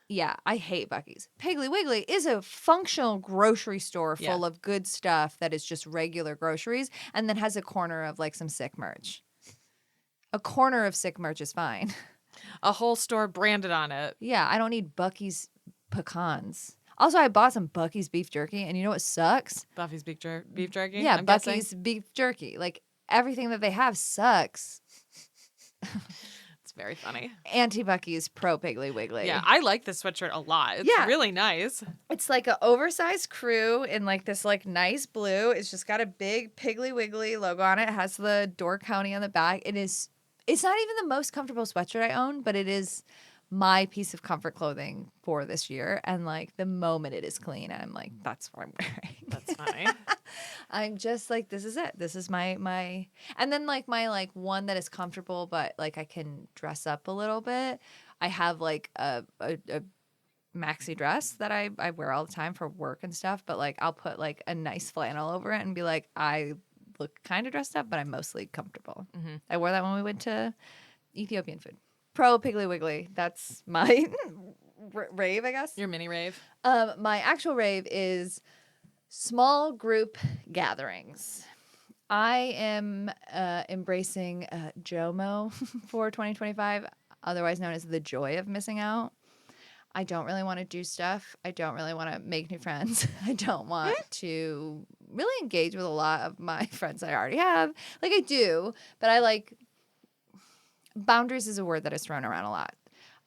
Yeah, I hate Buc-ee's. Piggly Wiggly is a functional grocery store full of good stuff that is just regular groceries and then has a corner of like some sick merch. A corner of sick merch is fine. A whole store branded on it. Yeah, I don't need Buc-ee's pecans. Also, I bought some Buc-ee's beef jerky, and you know what sucks? Buffy's beef jerky? Yeah, I'm Buc-ee's guessing. beef jerky. Like, everything that they have sucks. It's very funny. Anti-Buc-ee's, pro-Piggly Wiggly. Yeah, I like this sweatshirt a lot. It's really nice. It's like an oversized crew in like this like nice blue. It's just got a big Piggly Wiggly logo on it. It has the Door County on the back. It's not even the most comfortable sweatshirt I own, but it is my piece of comfort clothing for this year. And like the moment it is clean, I'm like, that's what I'm wearing. That's funny. I'm just like, this is it. This is my and then like my like one that is comfortable, but like I can dress up a little bit. I have like a maxi dress that I wear all the time for work and stuff, but like I'll put like a nice flannel over it and be like, I look kind of dressed up, but I'm mostly comfortable. I wore that when we went to Ethiopian food. Pro Piggly Wiggly. That's my rave, I guess. Your mini rave. My actual rave is small group gatherings. I am embracing JOMO for 2025, otherwise known as the joy of missing out. I don't really want to do stuff. I don't really want to make new friends. I don't want to really engage with a lot of my friends I already have. Like I do, but I like boundaries is a word that is thrown around a lot.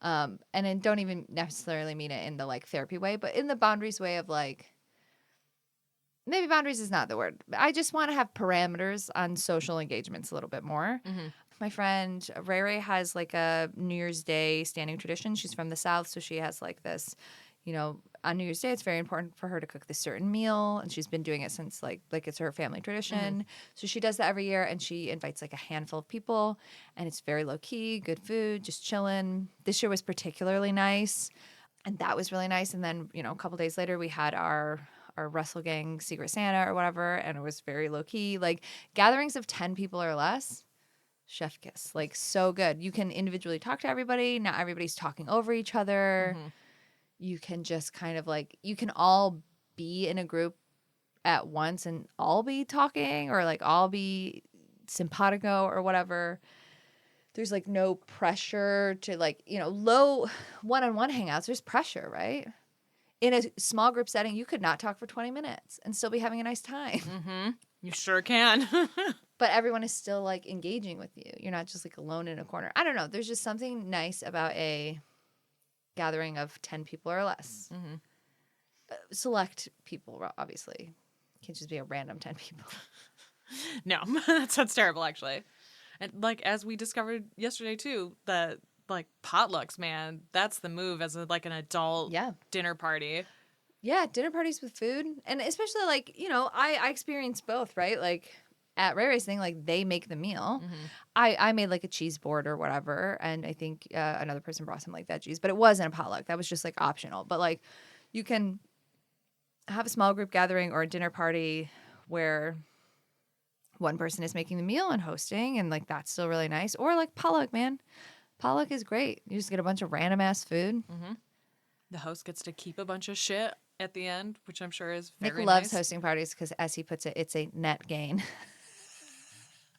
And I don't even necessarily mean it in the like therapy way, but in the boundaries way of like, maybe boundaries is not the word. I just want to have parameters on social engagements a little bit more. My friend Ray Ray has like a New Year's Day standing tradition. She's from the South, so she has like this, you know, on New Year's Day, it's very important for her to cook this certain meal, and she's been doing it since like it's her family tradition. So she does that every year, and she invites like a handful of people, and it's very low key, good food, just chilling. This year was particularly nice, and that was really nice. And then a couple days later, we had our Russell Gang Secret Santa or whatever, and it was very low key. Like gatherings of 10 people or less. Chef kiss, like so good. You can individually talk to everybody. Not everybody's talking over each other. You can just kind of like, you can all be in a group at once and all be talking or like all be simpatico or whatever. There's like no pressure to like, low one-on-one hangouts. There's pressure, right? In a small group setting, you could not talk for 20 minutes and still be having a nice time. You sure can. But everyone is still like engaging with you. You're not just like alone in a corner. I don't know. There's just something nice about a gathering of 10 people or less. Select people, obviously. Can't just be a random 10 people. No, that sounds terrible, actually. And like as we discovered yesterday too, that like potlucks, man, that's the move as like an adult dinner party. Yeah, dinner parties with food, and especially like I experience both, right? Like at Ray Ray's thing, like they make the meal. I made like a cheese board or whatever, and I think another person brought some like veggies, but it wasn't a potluck. That was just like optional. But like you can have a small group gathering or a dinner party where one person is making the meal and hosting, and like that's still really nice. Or like potluck, man. Potluck is great. You just get a bunch of random ass food. The host gets to keep a bunch of shit at the end, which I'm sure is Nick very loves nice. hosting parties because, as he puts it, it's a net gain.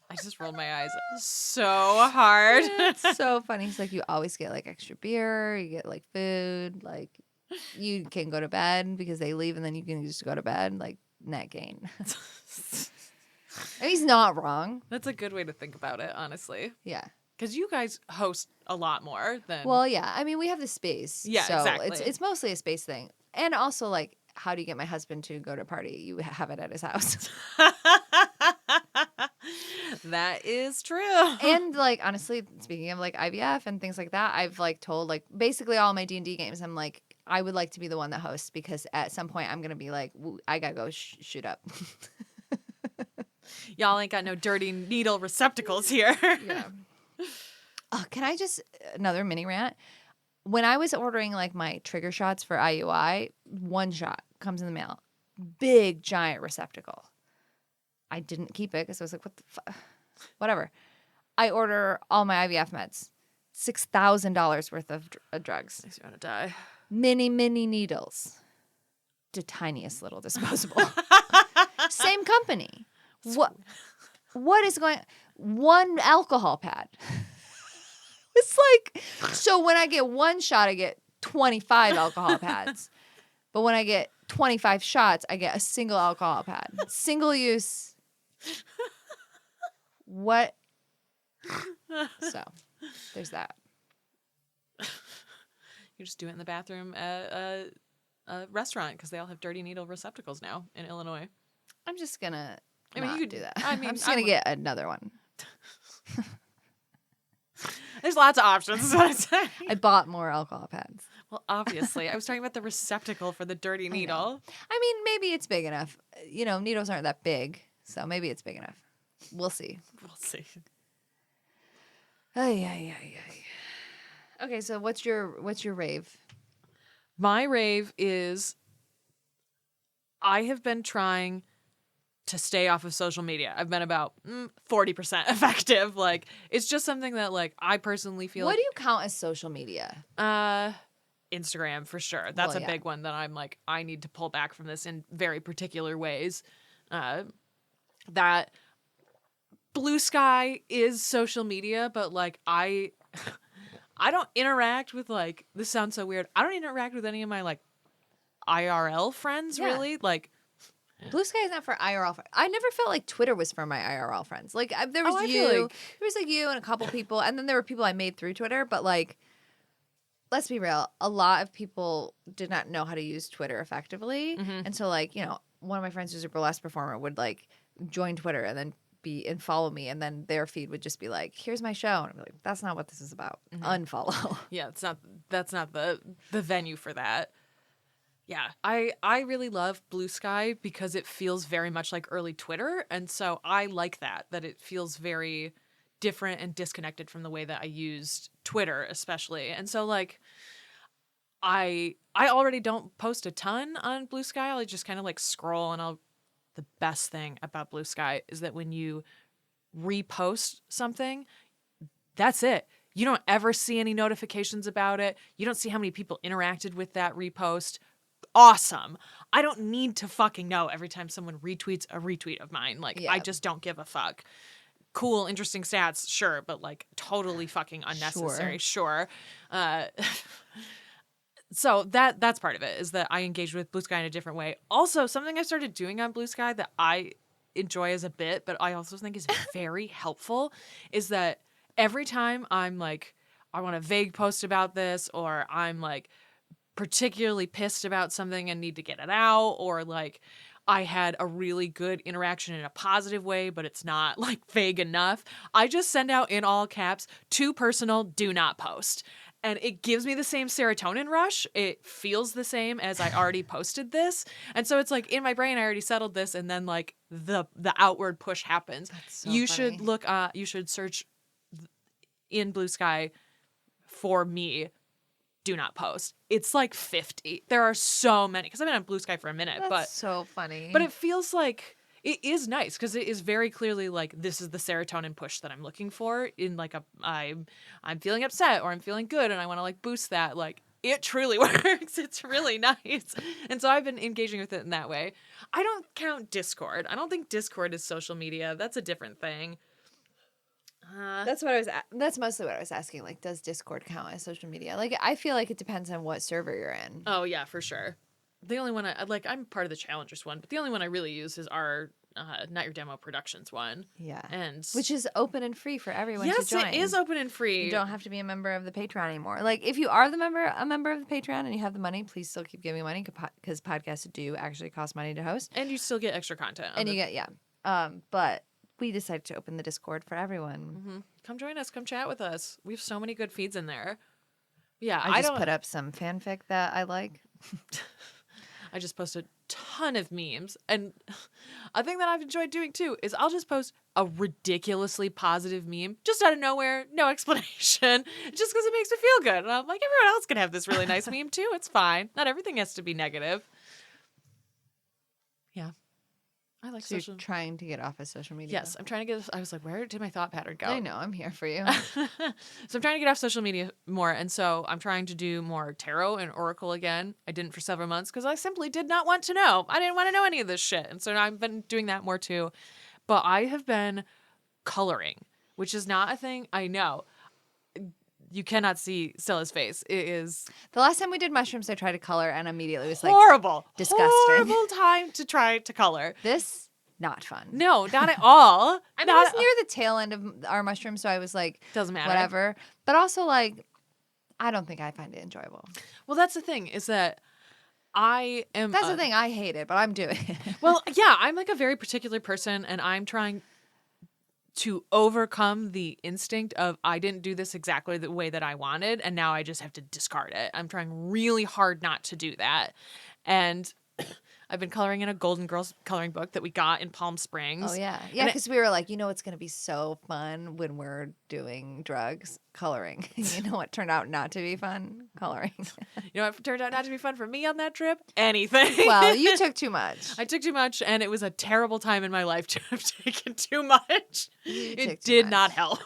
I just rolled my eyes so hard. It's so funny. He's like, you always get like extra beer, you get like food, like you can go to bed because they leave and then you can just go to bed, like net gain. And he's not wrong. That's a good way to think about it, honestly. Yeah. Because you guys host a lot more than. Well, yeah. I mean, we have the space. Yeah, so exactly. It's mostly a space thing. And also, like, how do you get my husband to go to a party? You have it at his house. That is true. And like, honestly, speaking of like IVF and things like that, I've like told like basically all my D&D games, I'm like, I would like to be the one that hosts because at some point I'm gonna be like, I gotta go shoot up. Y'all ain't got no dirty needle receptacles here. Yeah. Oh, can I just another mini rant? When I was ordering like my trigger shots for IUI, one shot comes in the mail, big giant receptacle. I didn't keep it because I was like, what the fuck? Whatever. I order all my IVF meds, $6,000 worth of drugs. Makes you want to die. Mini needles. The tiniest little disposable. Same company. What is going? One alcohol pad. It's like, so when I get one shot, I get 25 alcohol pads. But when I get 25 shots, I get a single alcohol pad. Single use. What? So, there's that. You just do it in the bathroom at a restaurant because they all have dirty needle receptacles now in Illinois. I'm just gonna I mean, not you could do that. I mean, I'm just gonna get another one. There's lots of options, is what I'm saying. I bought more alcohol pads. Well, obviously. I was talking about the receptacle for the dirty needle. I mean, maybe it's big enough. You know, needles aren't that big, so maybe it's big enough. We'll see. We'll see. Ay. Okay, so what's your rave? My rave is I have been trying to stay off of social media. I've been about 40% effective. Like, it's just something that, like, I personally feel What do you count as social media? Instagram, for sure. That's Well, a big one that I'm like, I need to pull back from this in very particular ways. That Blue Sky is social media, but, like, I don't interact with, like, this sounds so weird. I don't interact with any of my, like, IRL friends, really. Like, Blue Sky is not for IRL friends. I never felt like Twitter was for my IRL friends. Like, there was you. There was, like, you and a couple people. And then there were people I made through Twitter. But, like, let's be real. A lot of people did not know how to use Twitter effectively. Mm-hmm. And so, like, you know, one of my friends who's a burlesque performer would, like, join Twitter and then follow me. And then their feed would just be like, here's my show. And I'm like, that's not what this is about. Mm-hmm. Unfollow. Yeah, that's not the venue for that. Yeah, I really love Blue Sky because it feels very much like early Twitter. And so I like that it feels very different and disconnected from the way that I used Twitter, especially. And so, like, I already don't post a ton on Blue Sky. I'll just kind of, like, scroll, and the best thing about Blue Sky is that when you repost something, that's it. You don't ever see any notifications about it. You don't see how many people interacted with that repost. Awesome. I don't need to fucking know every time someone retweets a retweet of mine. Like, I just don't give a fuck. Cool, interesting stats, sure, but, like, totally fucking unnecessary, sure. So that's part of it, is that I engage with Blue Sky in a different way. Also, something I started doing on Blue Sky that I enjoy as a bit, but I also think is very helpful, is that every time I'm like, I want a vague post about this, or I'm like particularly pissed about something and need to get it out, or like I had a really good interaction in a positive way, but it's not like vague enough, I just send out in all caps, too personal, do not post. And it gives me the same serotonin rush. It feels the same as I already posted this. And so it's like in my brain, I already settled this. And then like the outward push happens. That's so you funny. you should search in Blue Sky for me. Do not post. It's like 50. There are so many, because I've been on Blue Sky for a minute. That's so funny. But it feels like it is nice because it is very clearly like this is the serotonin push that I'm looking for in like I'm feeling upset or I'm feeling good and I want to like boost that. Like it truly works. It's really nice. And so I've been engaging with it in that way. I don't count Discord. I don't think Discord is social media. That's a different thing. That's mostly what I was asking. Like, does Discord count as social media? Like, I feel like it depends on what server you're in. Oh, yeah, for sure. The only one I'm part of the Challengers one, but the only one I really use is our Not Your Demo Productions one. Yeah. And which is open and free for everyone to join. Yes, it is open and free. You don't have to be a member of the Patreon anymore. Like, if you are a member of the Patreon and you have the money, please still keep giving money because podcasts do actually cost money to host. And you still get extra content. And you get, but we decided to open the Discord for everyone. Mm-hmm. Come join us. Come chat with us. We have so many good feeds in there. Yeah, I just put up some fanfic that I like. I just posted a ton of memes. And a thing that I've enjoyed doing too is I'll just post a ridiculously positive meme just out of nowhere, no explanation, just because it makes me feel good. And I'm like, everyone else can have this really nice meme too. It's fine. Not everything has to be negative. Yeah. I like so social. You're trying to get off of social media. Yes, I'm trying to get. I was like, where did my thought pattern go? I know, I'm here for you. So I'm trying to get off social media more, and so I'm trying to do more tarot and oracle again. I didn't for several months because I simply did not want to know. I didn't want to know any of this shit, and so now I've been doing that more too. But I have been coloring, which is not a thing. I know. You cannot see Stella's face. It is the last time we did mushrooms, I tried to color and immediately was like horrible, disgusting. Horrible time to try to color. This not fun. No, not at all. I mean, it was near the tail end of our mushrooms, so I was like, doesn't matter, whatever. But also, like, I don't think I find it enjoyable. Well, that's the thing is that I am. That's the thing. I hate it, but I'm doing it. Well, yeah, I'm like a very particular person, and I'm trying to overcome the instinct of I didn't do this exactly the way that I wanted, and now I just have to discard it. I'm trying really hard not to do that. And I've been coloring in a Golden Girls coloring book that we got in Palm Springs. Oh, yeah. Yeah, because we were like, it's going to be so fun when we're doing drugs, coloring. You know what turned out not to be fun? Coloring. You know what turned out not to be fun for me on that trip? Anything. Well, you took too much. I took too much, and it was a terrible time in my life to have taken too much. It did not help.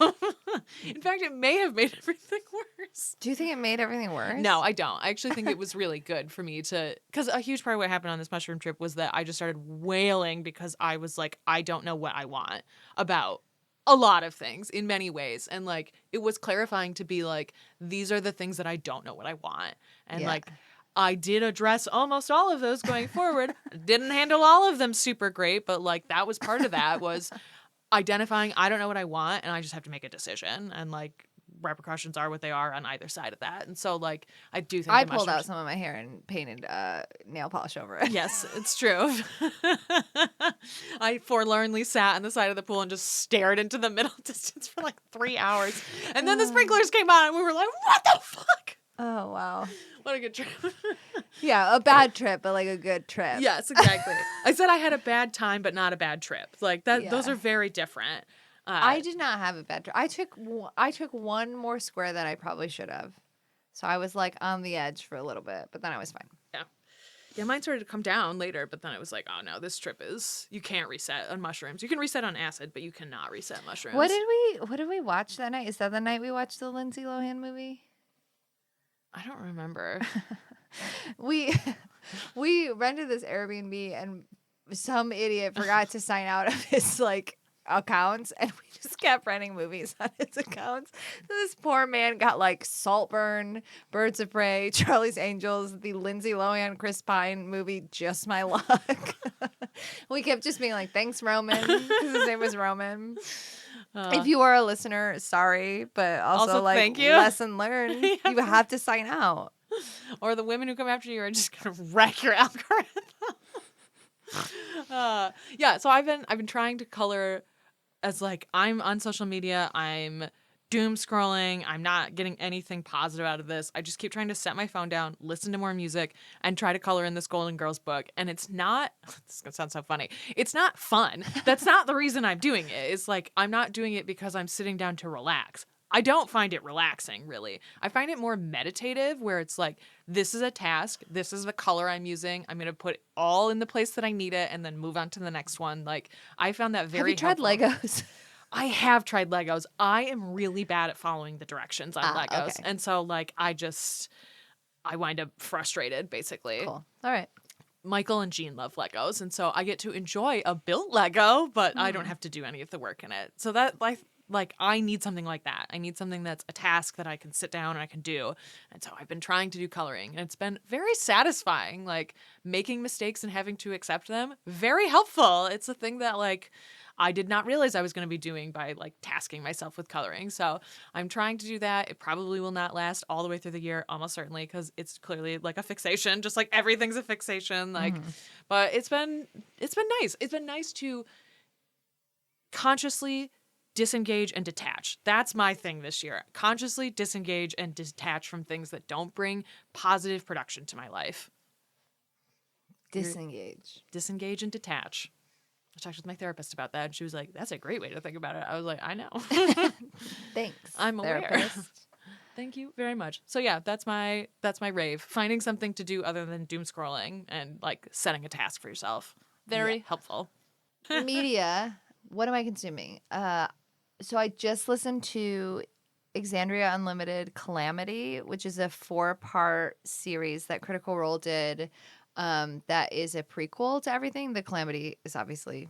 In fact, it may have made everything worse. Do you think it made everything worse? No, I don't. I actually think it was really good for me to, because a huge part of what happened on this mushroom trip was that I just started wailing because I was like, I don't know what I want about a lot of things in many ways. And like, it was clarifying to be like, these are the things that I don't know what I want. And like, I did address almost all of those going forward. Didn't handle all of them super great, but like that was part of that was identifying I don't know what I want and I just have to make a decision. And like repercussions are what they are on either side of that. And so like I do think I pulled out some of my hair and painted nail polish over it. Yes, it's true. I forlornly sat on the side of the pool and just stared into the middle distance for like 3 hours. And then the sprinklers came on and we were like, what the fuck? Oh, wow. What a good trip. Yeah, a bad trip, but like a good trip. Yes, exactly. I said I had a bad time, but not a bad trip. Like that. Yeah. Those are very different. I did not have a bad trip. I took one more square than I probably should have. So I was like on the edge for a little bit, but then I was fine. Yeah. Yeah, mine started to come down later, but then it was like, oh no, this trip is, you can't reset on mushrooms. You can reset on acid, but you cannot reset mushrooms. What did we watch that night? Is that the night we watched the Lindsay Lohan movie? I don't remember. We rented this Airbnb and some idiot forgot to sign out of his like accounts and we just kept renting movies on his accounts. So this poor man got like Saltburn, Birds of Prey, Charlie's Angels, the Lindsay Lohan, Chris Pine movie, Just My Luck. We kept just being like, thanks, Roman, because his name was Roman. If you are a listener, sorry, but also like thank you. Lesson learned. You have to sign out. Or the women who come after you are just gonna wreck your algorithm. Yeah, so I've been trying to color as like I'm on social media, I'm doom scrolling, I'm not getting anything positive out of this. I just keep trying to set my phone down, listen to more music, and try to color in this Golden Girls book. And it's not, this is gonna sound so funny, it's not fun. That's not the reason I'm doing it. It's like I'm not doing it because I'm sitting down to relax. I don't find it relaxing, really. I find it more meditative, where it's like, this is a task, this is the color I'm using, I'm going to put it all in the place that I need it, and then move on to the next one. Like, I found that very helpful. Have you tried Legos? I have tried Legos. I am really bad at following the directions on Legos. Okay. And so, like, I I wind up frustrated, basically. Cool. All right. Michael and Jean love Legos, and so I get to enjoy a built Lego, but I don't have to do any of the work in it. So that like I need something like that. I need something that's a task that I can sit down and I can do. And so I've been trying to do coloring, and it's been very satisfying. Like making mistakes and having to accept them, very helpful. It's a thing that like I did not realize I was going to be doing by like tasking myself with coloring. So I'm trying to do that. It probably will not last all the way through the year, almost certainly, because it's clearly like a fixation, just like everything's a fixation. Like, but it's been nice. It's been nice to consciously disengage and detach. That's my thing this year. Consciously disengage and detach from things that don't bring positive production to my life. Disengage and detach. I talked with my therapist about that, and she was like, that's a great way to think about it. I was like, I know. Thanks. I'm aware. Therapist. Thank you very much. So yeah, that's my rave. Finding something to do other than doom scrolling and like setting a task for yourself. Very helpful. Media. What am I consuming? So I just listened to Exandria Unlimited Calamity, which is a 4-part series that Critical Role did. That is a prequel to everything. The Calamity is obviously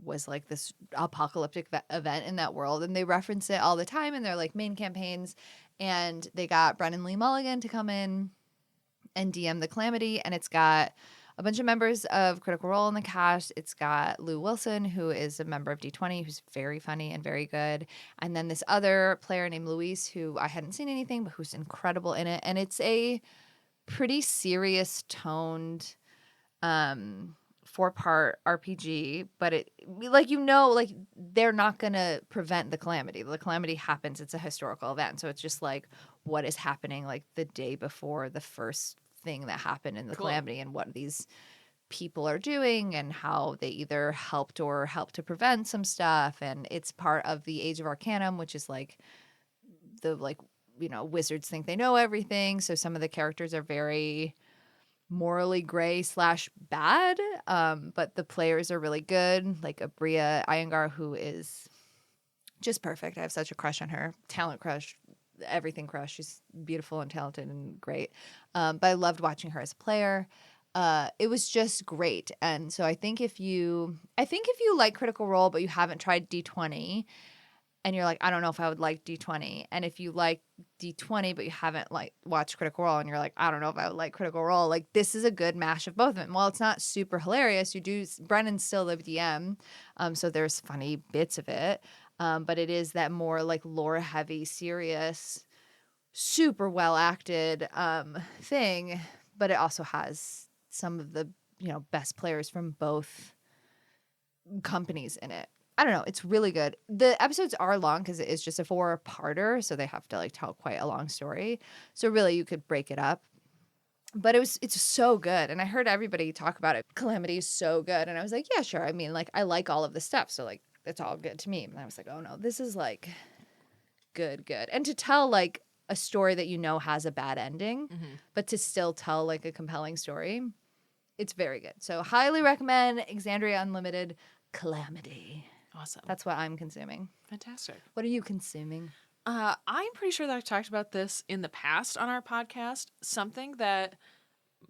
was like this apocalyptic event in that world, and they reference it all the time in their like main campaigns. And they got Brennan Lee Mulligan to come in and DM the Calamity, and it's got a bunch of members of Critical Role in the cast. It's got Lou Wilson, who is a member of D20, who's very funny and very good. And then this other player named Luis, who I hadn't seen anything, but who's incredible in it. And it's a pretty serious toned 4-part RPG, but it like like they're not gonna prevent the calamity. The calamity happens. It's a historical event, so it's just like what is happening like the day before the first thing that happened in the calamity, and what these people are doing and how they either helped or helped to prevent some stuff. And it's part of the Age of Arcanum, which is like the wizards think they know everything, so some of the characters are very morally gray / bad, but the players are really good, like Abria Iyengar, who is just perfect. I have such a crush on her. Talent crush, everything crush. She's beautiful and talented and great, but I loved watching her as a player. It was just great. And so I think if you like Critical Role but you haven't tried D20, and you're like, I don't know if I would like D20. And if you like D20, but you haven't like watched Critical Role, and you're like, I don't know if I would like Critical Role, like this is a good mash of both of them. While it's not super hilarious, Brennan's still the DM, so there's funny bits of it, but it is that more like lore heavy, serious, super well acted thing. But it also has some of the best players from both companies in it. I don't know. It's really good. The episodes are long because it is just a 4-parter, so they have to like tell quite a long story. So really, you could break it up. But it's so good, and I heard everybody talk about it. Calamity is so good, and I was like, yeah, sure. I mean, like I like all of the stuff, so like it's all good to me. And I was like, oh no, this is like good. And to tell like a story that has a bad ending, but to still tell like a compelling story, it's very good. So highly recommend Exandria Unlimited Calamity. Awesome. That's what I'm consuming. Fantastic. What are you consuming? I'm pretty sure that I've talked about this in the past on our podcast. Something that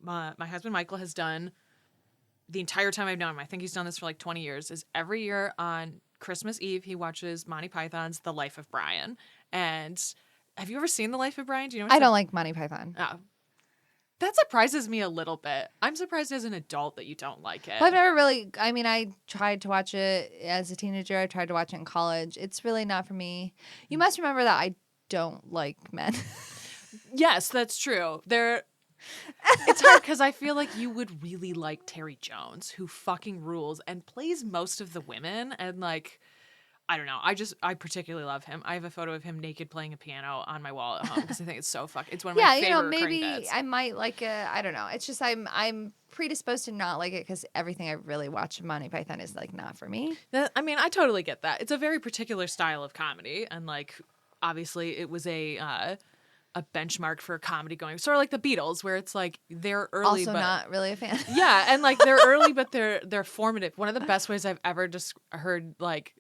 my husband Michael has done the entire time I've known him. I think he's done this for like 20 years. Is every year on Christmas Eve he watches Monty Python's The Life of Brian. And have you ever seen The Life of Brian? Do you know? I don't like Monty Python. Oh. That surprises me a little bit. I'm surprised as an adult that you don't like it. Well, I've never really, I tried to watch it as a teenager. I tried to watch it in college. It's really not for me. You must remember that I don't like men. Yes, that's true. It's hard because I feel like you would really like Terry Jones, who fucking rules and plays most of the women. And like, I don't know. I particularly love him. I have a photo of him naked playing a piano on my wall at home because I think it's so it's one of my favorite recurring bits. I might like it. I don't know. It's just I'm predisposed to not like it because everything I really watch of Monty Python is like not for me. I mean, I totally get that. It's a very particular style of comedy, and like obviously it was a benchmark for comedy going sort of like the Beatles, where it's like they're early, also but not really a fan. Yeah, and like they're early, but they're formative. One of the best ways I've ever just heard like.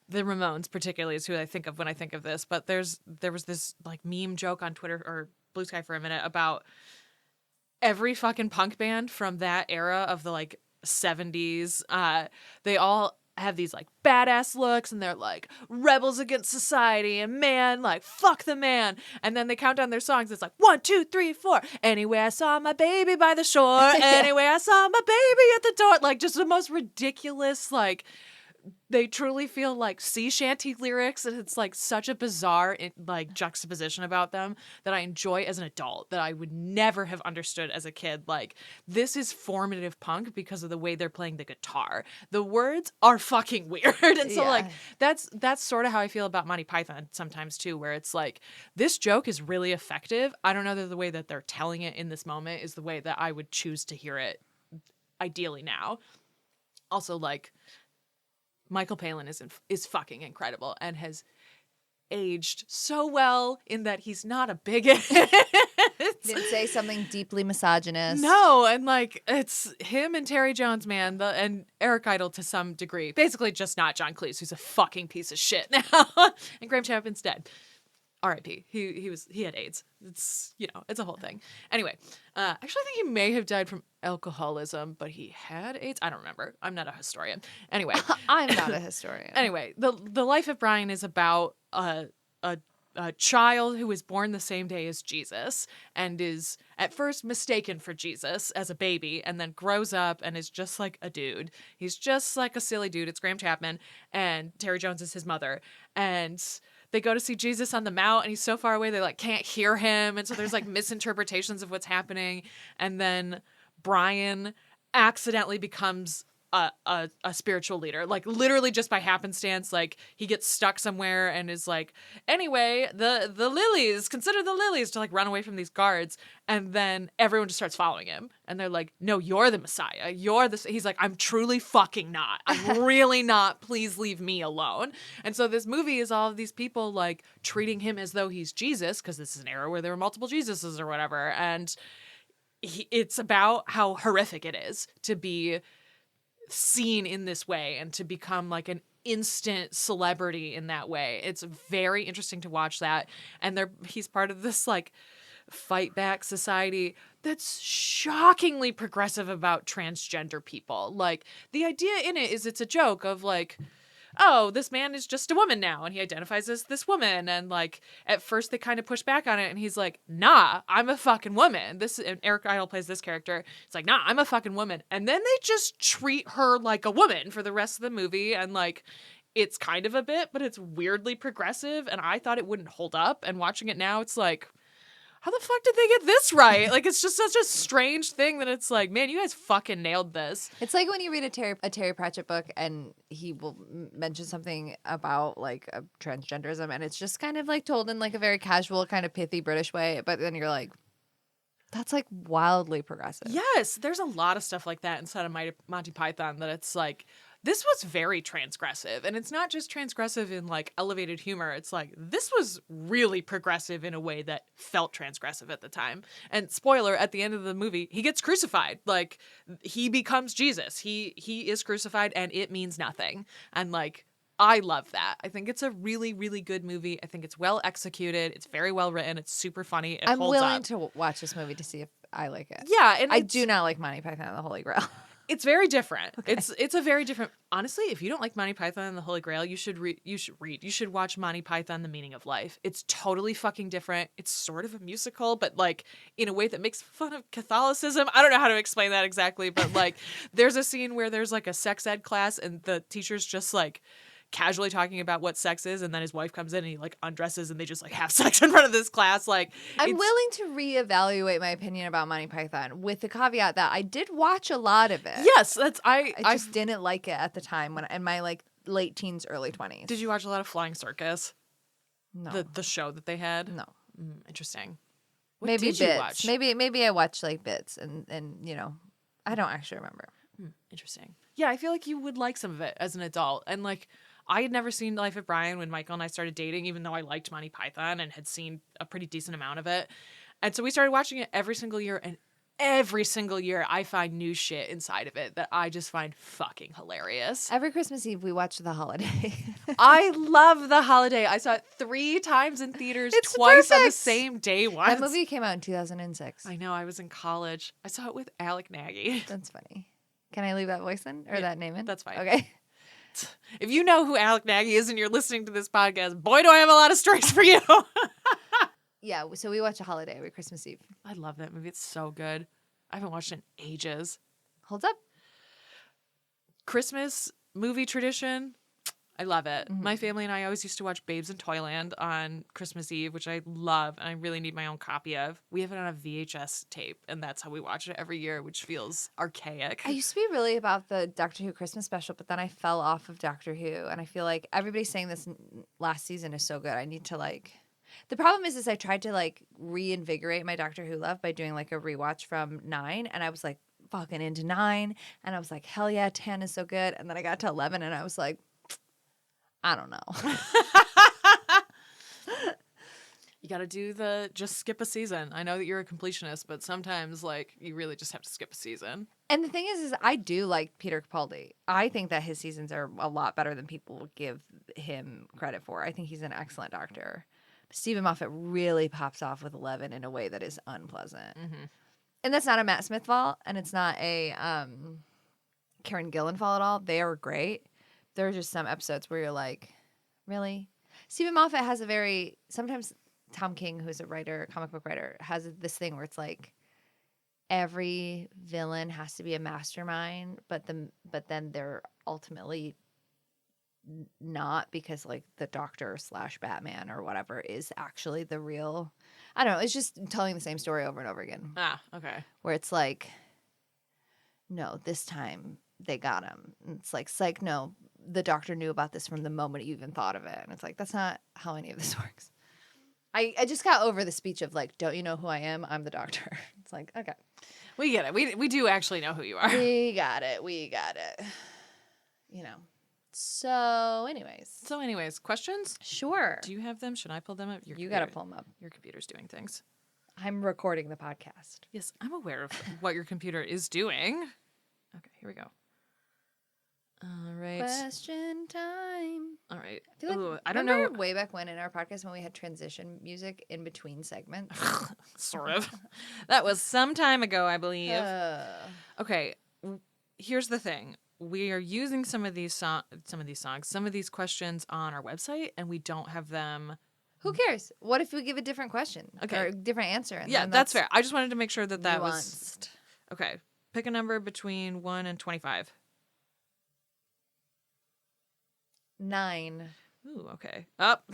The Ramones particularly is who I think of when I think of this, but there was this like meme joke on Twitter or Blue Sky for a minute about every fucking punk band from that era of the like 70s. They all have these like badass looks and they're like rebels against society and man, like fuck the man. And then they count down their songs. It's like 1, 2, 3, 4. Anyway, I saw my baby by the shore. Anyway, I saw my baby at the door. Like just the most ridiculous, like they truly feel like sea shanty lyrics, and it's like such a bizarre like juxtaposition about them that I enjoy as an adult that I would never have understood as a kid. Like this is formative punk because of the way they're playing the guitar. The words are fucking weird, and so like that's sort of how I feel about Monty Python sometimes too, where it's like this joke is really effective. I don't know that the way that they're telling it in this moment is the way that I would choose to hear it ideally now. Also, like Michael Palin is fucking incredible and has aged so well in that he's not a bigot. Didn't say something deeply misogynist. No, and like it's him and Terry Jones, man, and Eric Idle to some degree. Basically, just not John Cleese, who's a fucking piece of shit now, and Graham Chapman's dead. R.I.P. He had AIDS. It's it's a whole thing. Anyway, actually, I think he may have died from alcoholism, but he had AIDS. I don't remember. I'm not a historian. Anyway, I'm not a historian. Anyway, the life of Brian is about a child who is born the same day as Jesus and is at first mistaken for Jesus as a baby and then grows up and is just like a dude. He's just like a silly dude. It's Graham Chapman and Terry Jones is his mother. And they go to see Jesus on the Mount and he's so far away they like can't hear him. And so there's like misinterpretations of what's happening. And then Brian accidentally becomes a spiritual leader, like literally just by happenstance. Like he gets stuck somewhere and is like, anyway, the lilies, consider the lilies, to like run away from these guards. And then everyone just starts following him and they're like, no, you're the Messiah. He's like, I'm truly fucking not. I'm really not. Please leave me alone. And so this movie is all of these people like treating him as though he's Jesus, because this is an era where there were multiple Jesuses or whatever. And it's about how horrific it is to be seen in this way and to become like an instant celebrity in that way. It's very interesting to watch that. And he's part of this like fight back society that's shockingly progressive about transgender people. Like the idea in it is it's a joke of like, oh, this man is just a woman now and he identifies as this woman. And like at first they kind of push back on it and he's like, nah, I'm a fucking woman. And Eric Idle plays this character. It's like, nah, I'm a fucking woman. And then they just treat her like a woman for the rest of the movie. And like it's kind of a bit, but it's weirdly progressive. And I thought it wouldn't hold up. And watching it now, it's like, how the fuck did they get this right? Like, it's just such a strange thing that it's like, man, you guys fucking nailed this. It's like when you read a Terry Pratchett book and he will mention something about like transgenderism and it's just kind of like told in like a very casual, kind of pithy British way. But then you're like, that's like wildly progressive. Yes, there's a lot of stuff like that inside of Monty Python that it's like, this was very transgressive. And it's not just transgressive in like elevated humor. It's like, this was really progressive in a way that felt transgressive at the time. And spoiler, at the end of the movie, he gets crucified. Like he becomes Jesus. He is crucified and it means nothing. And like, I love that. I think it's a really, really good movie. I think it's well executed. It's very well written. It's super funny. I'm willing to watch this movie to see if I like it. Yeah. And I do not like Monty Python and the Holy Grail. It's very different. Okay. It's a very different. Honestly, if you don't like Monty Python and the Holy Grail, you should read. You should watch Monty Python: The Meaning of Life. It's totally fucking different. It's sort of a musical, but like in a way that makes fun of Catholicism. I don't know how to explain that exactly, but like there's a scene where there's like a sex ed class and the teacher's just like casually talking about what sex is, and then his wife comes in and he like undresses and they just like have sex in front of this class. Like I'm willing to reevaluate my opinion about Monty Python with the caveat that I did watch a lot of it. Yes, that's I just didn't like it at the time when in my like late teens, early 20s. Did you watch a lot of Flying Circus? No. The show that they had? No. Interesting. What maybe did bits. you watch? Maybe I watched like bits and you know, I don't actually remember. Interesting. Yeah, I feel like you would like some of it as an adult. And like I had never seen Life of Brian when Michael and I started dating, even though I liked Monty Python and had seen a pretty decent amount of it. And so we started watching it every single year. And every single year I find new shit inside of it that I just find fucking hilarious. Every Christmas Eve we watch The Holiday. I love The Holiday. I saw it 3 times in theaters, It's twice on the perfect. same day once. That movie came out in 2006. I know, I was in college. I saw it with Alec Nagy. That's funny. Can I leave that voice in or that name in? That's fine. Okay. If you know who Alec Nagy is and you're listening to this podcast, boy, do I have a lot of stories for you. Yeah, so we watch A Holiday every Christmas Eve. I love that movie. It's so good. I haven't watched it in ages. Holds up. Christmas movie tradition. I love it. Mm-hmm. My family and I always used to watch Babes in Toyland on Christmas Eve, which I love and I really need my own copy of. We have it on a VHS tape, and that's how we watch it every year, which feels archaic. I used to be really about the Doctor Who Christmas special, but then I fell off of Doctor Who, and I feel like everybody's saying this last season is so good. I need to like. The problem is I tried to like reinvigorate my Doctor Who love by doing like a rewatch from 9, and I was like fucking into 9, and I was like, hell yeah, 10 is so good, and then I got to 11, and I was like, I don't know. You got to do just skip a season. I know that you're a completionist, but sometimes like you really just have to skip a season. And the thing is I do like Peter Capaldi. I think that his seasons are a lot better than people give him credit for. I think he's an excellent doctor. Stephen Moffat really pops off with 11 in a way that is unpleasant. Mm-hmm. And that's not a Matt Smith fault, and it's not a Karen Gillan fault at all. They are great. There are just some episodes where you're like, really? Stephen Moffat has a very, sometimes Tom King, who's a writer, comic book writer, has this thing where it's like every villain has to be a mastermind, but then they're ultimately not, because like the Doctor / Batman or whatever is actually the real, I don't know, it's just telling the same story over and over again. Ah, okay. Where it's like, no, this time they got him. And it's like, psych, no, the Doctor knew about this from the moment you even thought of it. And it's like, that's not how any of this works. I just got over the speech of like, don't you know who I am? I'm the Doctor. It's like, okay. We get it. We do actually know who you are. We got it. You know. So anyways, questions? Sure. Do you have them? Should I pull them up? You got to pull them up. Your computer's doing things. I'm recording the podcast. Yes, I'm aware of what your computer is doing. Okay, here we go. All right. Question time. All right. I feel like, Ooh, I don't know. way back when in our podcast when we had transition music in between segments. Sort of. That was some time ago, I believe. Okay. Here's the thing. We are using some of these questions on our website, and we don't have them. Who cares? What if we give a different question? Okay. Or a different answer? And Yeah, then that's fair. I just wanted to make sure that nuanced. was. Okay. Pick a number between 1 and 25. 9. Ooh, okay. Up.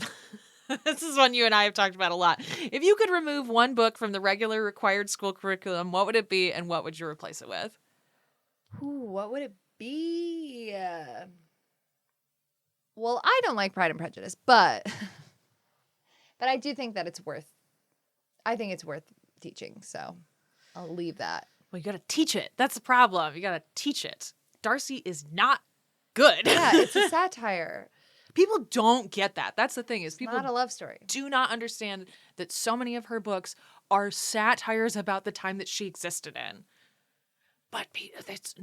This is one you and I have talked about a lot. If you could remove one book from the regular required school curriculum, what would it be, and what would you replace it with? Ooh, what would it be? Well, I don't like Pride and Prejudice, but I do think that it's worth teaching, so I'll leave that. Well, you got to teach it. That's the problem. You got to teach it. Darcy is not good. Yeah, it's a satire. People don't get that. That's the thing, is people Not a love story. do not understand that so many of her books are satires about the time that she existed in. But it's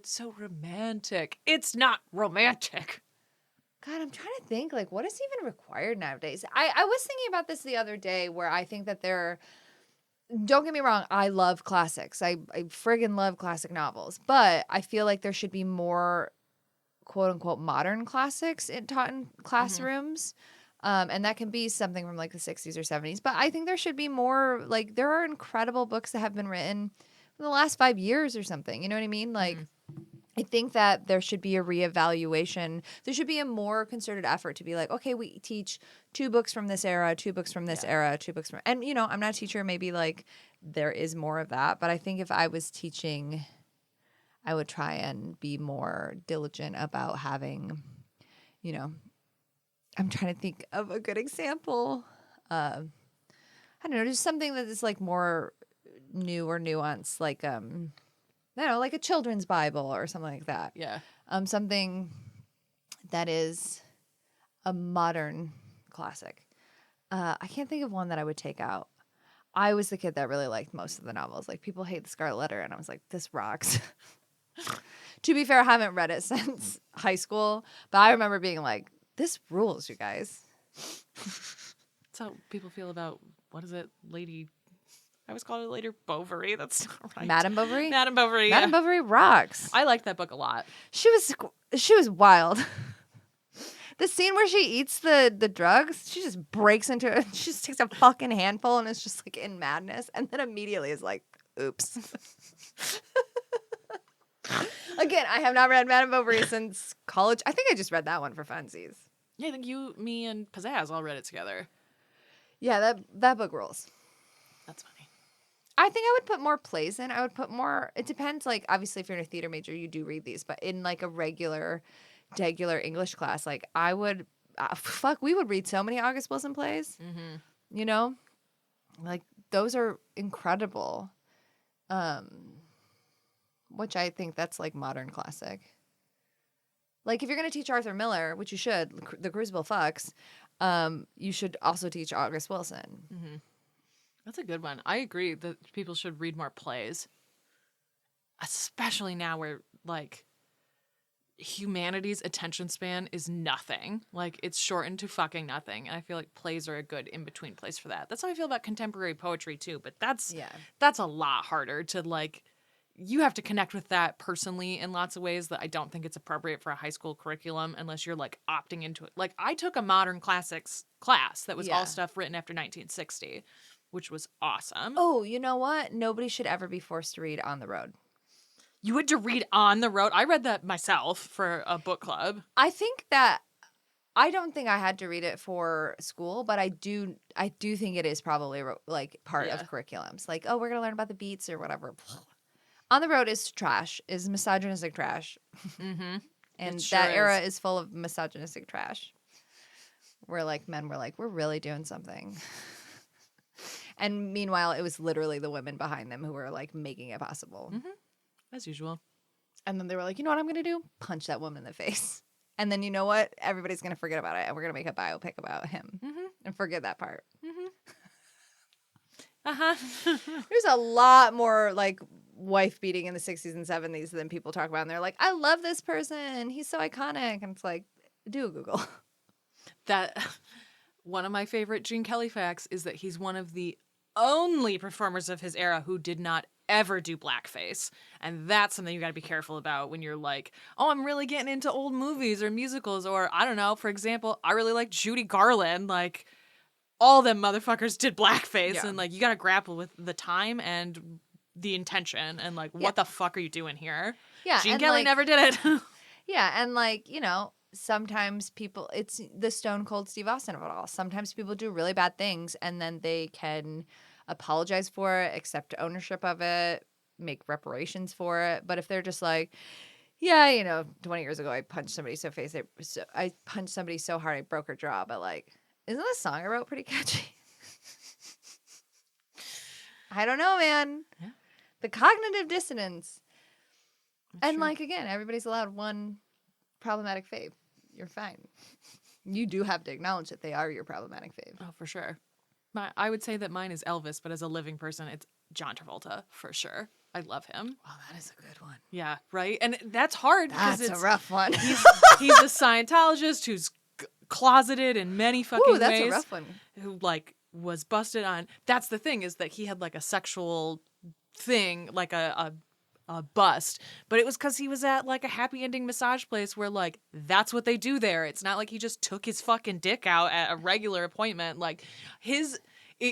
so romantic. It's not romantic. God, I'm trying to think, like, what is even required nowadays? I was thinking about this the other day, where I think that don't get me wrong, I love classics. I friggin' love classic novels. But I feel like there should be more quote-unquote modern classics taught in classrooms. Mm-hmm. And that can be something from, like, the 60s or 70s. But I think there should be more, like, there are incredible books that have been written in the last 5 years or something. You know what I mean? Like, I think that there should be a reevaluation. There should be a more concerted effort to be like, okay, we teach 2 books from this era, 2 books from this era, 2 books from... And, you know, I'm not a teacher. Maybe, like, there is more of that. But I think if I was teaching, I would try and be more diligent about having, you know... I'm trying to think of a good example. I don't know, just something that is, like, more new or nuanced, like... I don't know, like a children's Bible or something like that. Yeah. Something that is a modern classic. I can't think of one that I would take out. I was the kid that really liked most of the novels. Like, people hate the Scarlet Letter, and I was like, this rocks. To be fair, I haven't read it since high school, but I remember being like, this rules, you guys. That's how people feel about, what is it, Lady... I was called it later Bovary. That's not right. Madame Bovary? Madame Bovary, Madame yeah. Bovary rocks. I liked that book a lot. She was wild. The scene where she eats the drugs, she just breaks into it. She just takes a fucking handful and is just like in madness, and then immediately is like, oops. Again, I have not read Madame Bovary since college. I think I just read that one for funsies. Yeah, I think you, me, and Pizzazz all read it together. Yeah, that book rules. That's funny. I think I would put more plays in. I would put more. It depends. Like, obviously, if you're in a theater major, you do read these. But in like a regular English class, like I would, we would read so many August Wilson plays. Mm-hmm. You know, like those are incredible. Which I think that's like modern classic. Like, if you're gonna teach Arthur Miller, which you should, The Crucible Fucks, you should also teach August Wilson. Mm-hmm. That's a good one. I agree that people should read more plays. Especially now where, like, humanity's attention span is nothing. Like, it's shortened to fucking nothing. And I feel like plays are a good in-between place for that. That's how I feel about contemporary poetry, too. But that's a lot harder to, like... You have to connect with that personally in lots of ways that I don't think it's appropriate for a high school curriculum unless you're, like, opting into it. Like, I took a modern classics class that was all stuff written after 1960. Which was awesome. Oh, you know what? Nobody should ever be forced to read On the Road. You had to read On the Road? I read that myself for a book club. I don't think I had to read it for school, but I do think it is probably like part of curriculums. Like, oh, we're going to learn about the beats or whatever. On the Road is trash, is misogynistic trash. Mm-hmm. And that era is full of misogynistic trash. Where like men were like, we're really doing something. And meanwhile, it was literally the women behind them who were like making it possible. Mm-hmm. As usual. And then they were like, you know what I'm going to do? Punch that woman in the face. And then you know what? Everybody's going to forget about it. And we're going to make a biopic about him. Mm-hmm. And forget that part. Mm-hmm. Uh-huh. There's a lot more like wife beating in the 60s and 70s than people talk about. And they're like, I love this person. He's so iconic. And it's like, do a Google. That one of my favorite Gene Kelly facts is that he's one of the only performers of his era who did not ever do blackface. And that's something you got to be careful about when you're like, oh, I'm really getting into old movies or musicals, or I don't know, for example, I really like Judy Garland. Like, all them motherfuckers did blackface, and like you got to grapple with the time and the intention and like what the fuck are you doing here? Yeah, Gene Kelly never did it. Yeah, and like, you know, sometimes people, it's the Stone Cold Steve Austin of it all. Sometimes people do really bad things and then they can apologize for it, accept ownership of it, make reparations for it. But if they're just like, yeah, you know, 20 years ago I punched somebody I punched somebody so hard I broke her jaw, but like, isn't the song I wrote pretty catchy? I don't know, man. Yeah. The cognitive dissonance. That's true. Like, again, everybody's allowed one problematic fave. You're fine. You do have to acknowledge that they are your problematic fave. Oh, for sure. I would say that mine is Elvis, but as a living person, it's John Travolta, for sure. I love him. Oh, that is a good one. Yeah, right? And that's hard. That's a rough one. He's a Scientologist who's closeted in many fucking ways. That's a rough one. Who, like, was busted on. That's the thing, is that he had, like, a sexual thing, like a bust, but it was because he was at like a happy ending massage place where like that's what they do there. It's not like he just took his fucking dick out at a regular appointment. Like it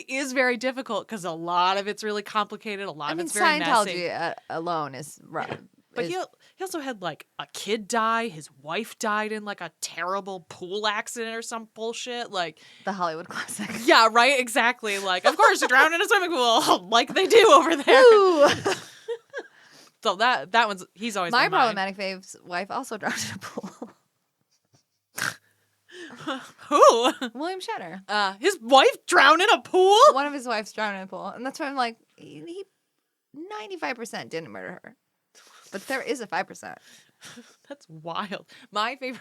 is very difficult because a lot of it's really complicated. A lot of it's very messy. Scientology alone is rough. Yeah. But he also had like a kid die. His wife died in like a terrible pool accident or some bullshit. Like the Hollywood classic. Yeah, right. Exactly. Like, of course, you drowned in a swimming pool like they do over there. Ooh. So that one's, he's always my problematic fave's wife also drowned in a pool. Who? William Shatner. His wife drowned in a pool? One of his wives drowned in a pool. And that's why I'm like, he 95% didn't murder her. But there is a 5%. That's wild. My favorite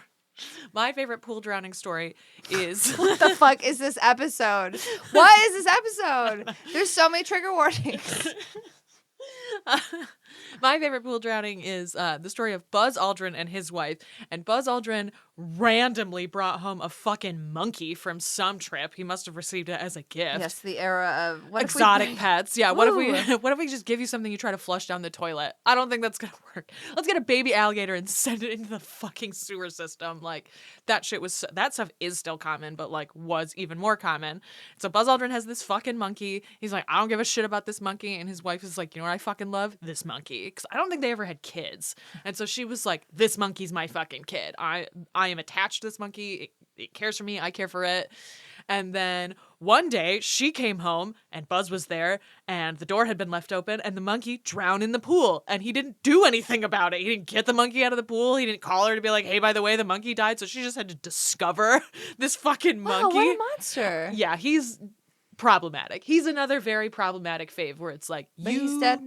My favorite pool drowning story is What the fuck is this episode? What is this episode? There's so many trigger warnings. my favorite pool drowning is the story of Buzz Aldrin and his wife. And Buzz Aldrin randomly brought home a fucking monkey from some trip. He must have received it as a gift. Yes, the era of what Exotic if we pets. Yeah. What if we Woo. what if we just give you something you try to flush down the toilet? I don't think that's gonna work. Let's get a baby alligator and send it into the fucking sewer system. Like that shit was that stuff is still common, but like was even more common. So Buzz Aldrin has this fucking monkey. He's like, I don't give a shit about this monkey. And his wife is like, you know what I fucking love? This monkey. Because I don't think they ever had kids. And so she was like, this monkey's my fucking kid. I am attached to this monkey. It cares for me. I care for it. And then one day she came home and Buzz was there and the door had been left open and the monkey drowned in the pool and he didn't do anything about it. He didn't get the monkey out of the pool. He didn't call her to be like, hey, by the way, the monkey died. So she just had to discover this fucking monkey. Wow, what a monster. Yeah, he's problematic. He's another very problematic fave where it's like, But he's dead?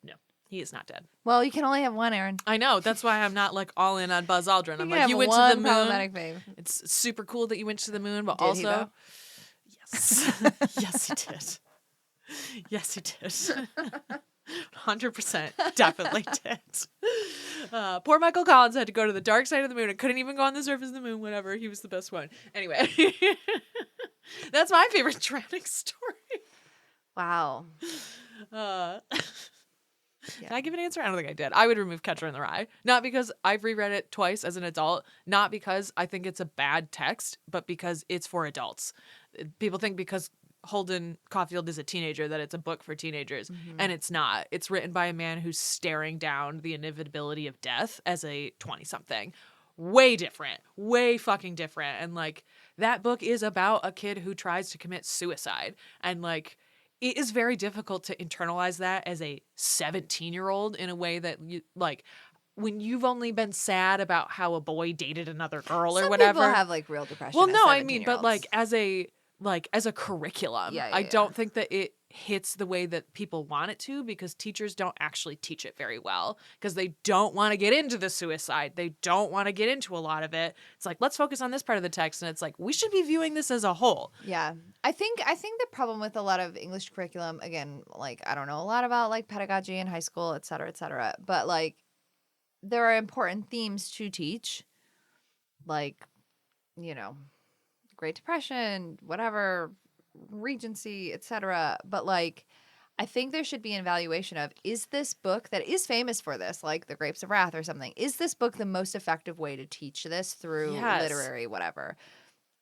No, he is not dead. Well, you can only have one, Aaron. I know. That's why I'm not like all in on Buzz Aldrin. I'm can like, have you went to one the moon. problematic fave. It's super cool that you went to the moon, but Did he, also, though? yes, yes, he did. Yes, he did. 100% definitely did. Poor Michael Collins had to go to the dark side of the moon and couldn't even go on the surface of the moon. Whatever, he was the best one. Anyway, that's my favorite drowning story. Wow. Did I give an answer? I don't think I did. I would remove Catcher in the Rye. Not because I've reread it twice as an adult. Not because I think it's a bad text, but because it's for adults. People think because Holden Caulfield is a teenager that it's a book for teenagers. And it's not. It's written by a man who's staring down the inevitability of death as a 20-something. Way different. Way fucking different. And like that book is about a kid who tries to commit suicide. And like it is very difficult to internalize that as a 17-year-old in a way that you like when you've only been sad about how a boy dated another girl or Some whatever. people have like real depression. Well, as no, I mean, but 17-year-olds. like as a curriculum, Yeah, I yeah. don't think that it hits the way that people want it to because teachers don't actually teach it very well because they don't want to get into the suicide. They don't want to get into a lot of it. It's like, let's focus on this part of the text. And it's like, we should be viewing this as a whole. Yeah. I think the problem with a lot of English curriculum, again, like I don't know a lot about like pedagogy in high school, et cetera, but like there are important themes to teach, like, you know, Great Depression, whatever, Regency, etc. But like I think there should be an evaluation of, is this book that is famous for this, like The Grapes of Wrath or something, is this book the most effective way to teach this through literary whatever?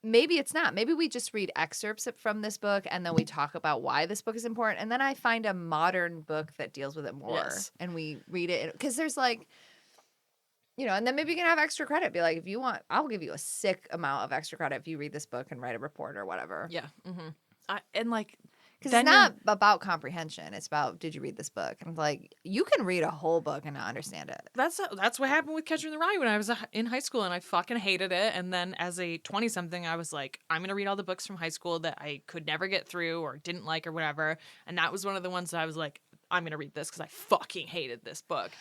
Maybe it's not. Maybe we just read excerpts from this book and then we talk about why this book is important. And then I find a modern book that deals with it more and we read it. Because there's like, you know, and then maybe you can have extra credit. Be like, if you want, I'll give you a sick amount of extra credit if you read this book and write a report or whatever. Yeah. And like, because it's not about comprehension. It's about, did you read this book? And like, you can read a whole book and not understand it. That's what happened with Catcher in the Rye when I was in high school, and I fucking hated it. And then as a 20-something, I was like, I'm going to read all the books from high school that I could never get through or didn't like or whatever. And that was one of the ones that I was like, I'm going to read this because I fucking hated this book.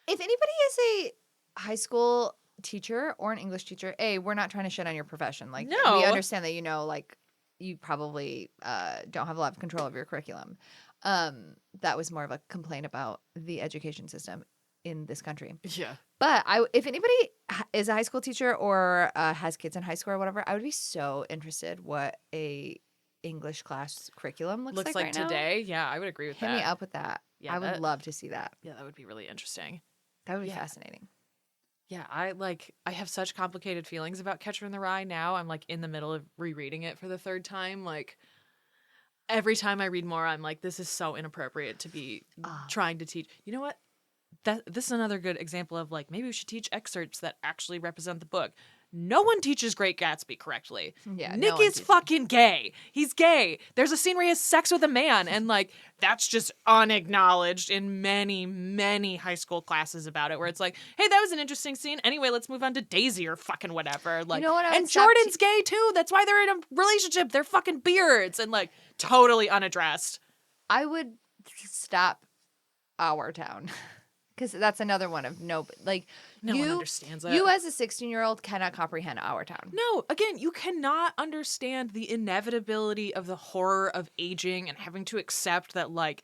If anybody is a high school teacher or an English teacher, we're not trying to shit on your profession. Like, no. We understand that, you know, like, you probably don't have a lot of control of your curriculum. That was more of a complaint about the education system in this country. Yeah. But if anybody is a high school teacher or has kids in high school or whatever, I would be so interested what a English class curriculum looks like right today. now. Yeah, I would agree with Hit that. me up with that. Yeah, I would love to see that. Yeah, that would be really interesting. That would be fascinating. Yeah, I have such complicated feelings about Catcher in the Rye now. I'm like in the middle of rereading it for the third time. Like every time I read more, I'm like, this is so inappropriate to be trying to teach. You know what? This is another good example of like, maybe we should teach excerpts that actually represent the book. No one teaches Great Gatsby correctly. Yeah, Nick is fucking gay. He's gay. There's a scene where he has sex with a man, and like that's just unacknowledged in many, many high school classes about it. Where it's like, hey, that was an interesting scene. Anyway, let's move on to Daisy or fucking whatever. Like, you know what? And Jordan's gay too. That's why they're in a relationship. They're fucking beards and like totally unaddressed. I would stop Our Town. Because that's another one of no, like, No one understands it. You as a 16-year-old cannot comprehend Our Town. No, again, you cannot understand the inevitability of the horror of aging and having to accept that, like,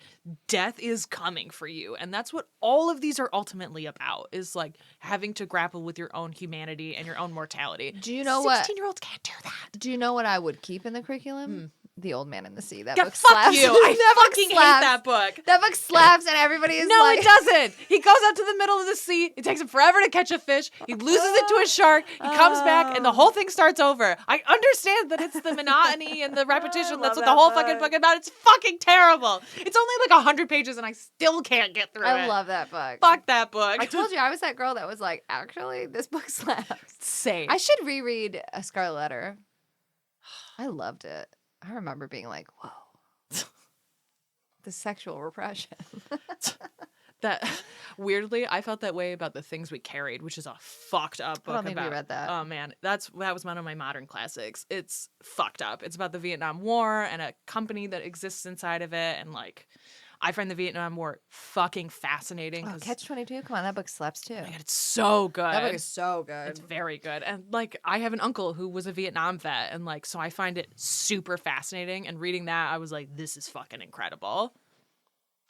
death is coming for you. And that's what all of these are ultimately about, is, like, having to grapple with your own humanity and your own mortality. Do you know what? 16-year-olds can't do that. Do you know what I would keep in the curriculum? The Old Man in the Sea. That Yeah, book fuck slaps. you. I fucking hate that book. That book slaps, and everybody is No, like... it doesn't. He goes out to the middle of the sea. It takes him forever to catch a fish. He loses it to a shark. He comes back, and the whole thing starts over. I understand that it's the monotony and the repetition. That's what the whole fucking book is about. It's fucking terrible. It's only like 100 pages, and I still can't get through it. I love that book. Fuck that book. I told you, I was that girl that was like, actually, this book slaps. Same. I should reread A Scarlet Letter. I loved it. I remember being like, whoa. The sexual repression. That weirdly, I felt that way about The Things We Carried, which is a fucked up book. I don't think we read that. Oh man, that was one of my modern classics. It's fucked up. It's about the Vietnam War and a company that exists inside of it, and like, I find the Vietnam War fucking fascinating. Oh, Catch-22, come on, that book slaps too. Oh my God, it's so good. That book is so good. It's very good. And like, I have an uncle who was a Vietnam vet, and like, so I find it super fascinating. And reading that, I was like, this is fucking incredible.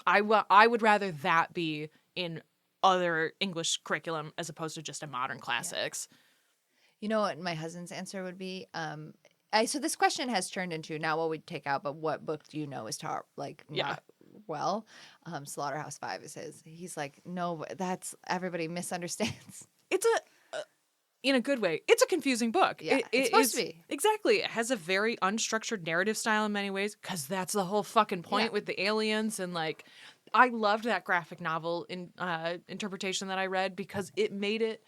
I would rather that be in other English curriculum as opposed to just a modern classics. You know what my husband's answer would be? So this question has turned into not what we'd take out, but what book do you know is taught like not well? Slaughterhouse-Five is his. He's like, no, that's everybody misunderstands. It's in a good way. It's a confusing book. Yeah, it's supposed to be. Exactly. It has a very unstructured narrative style in many ways, because that's the whole fucking point with the aliens. And like, I loved that graphic novel interpretation that I read, because it made it,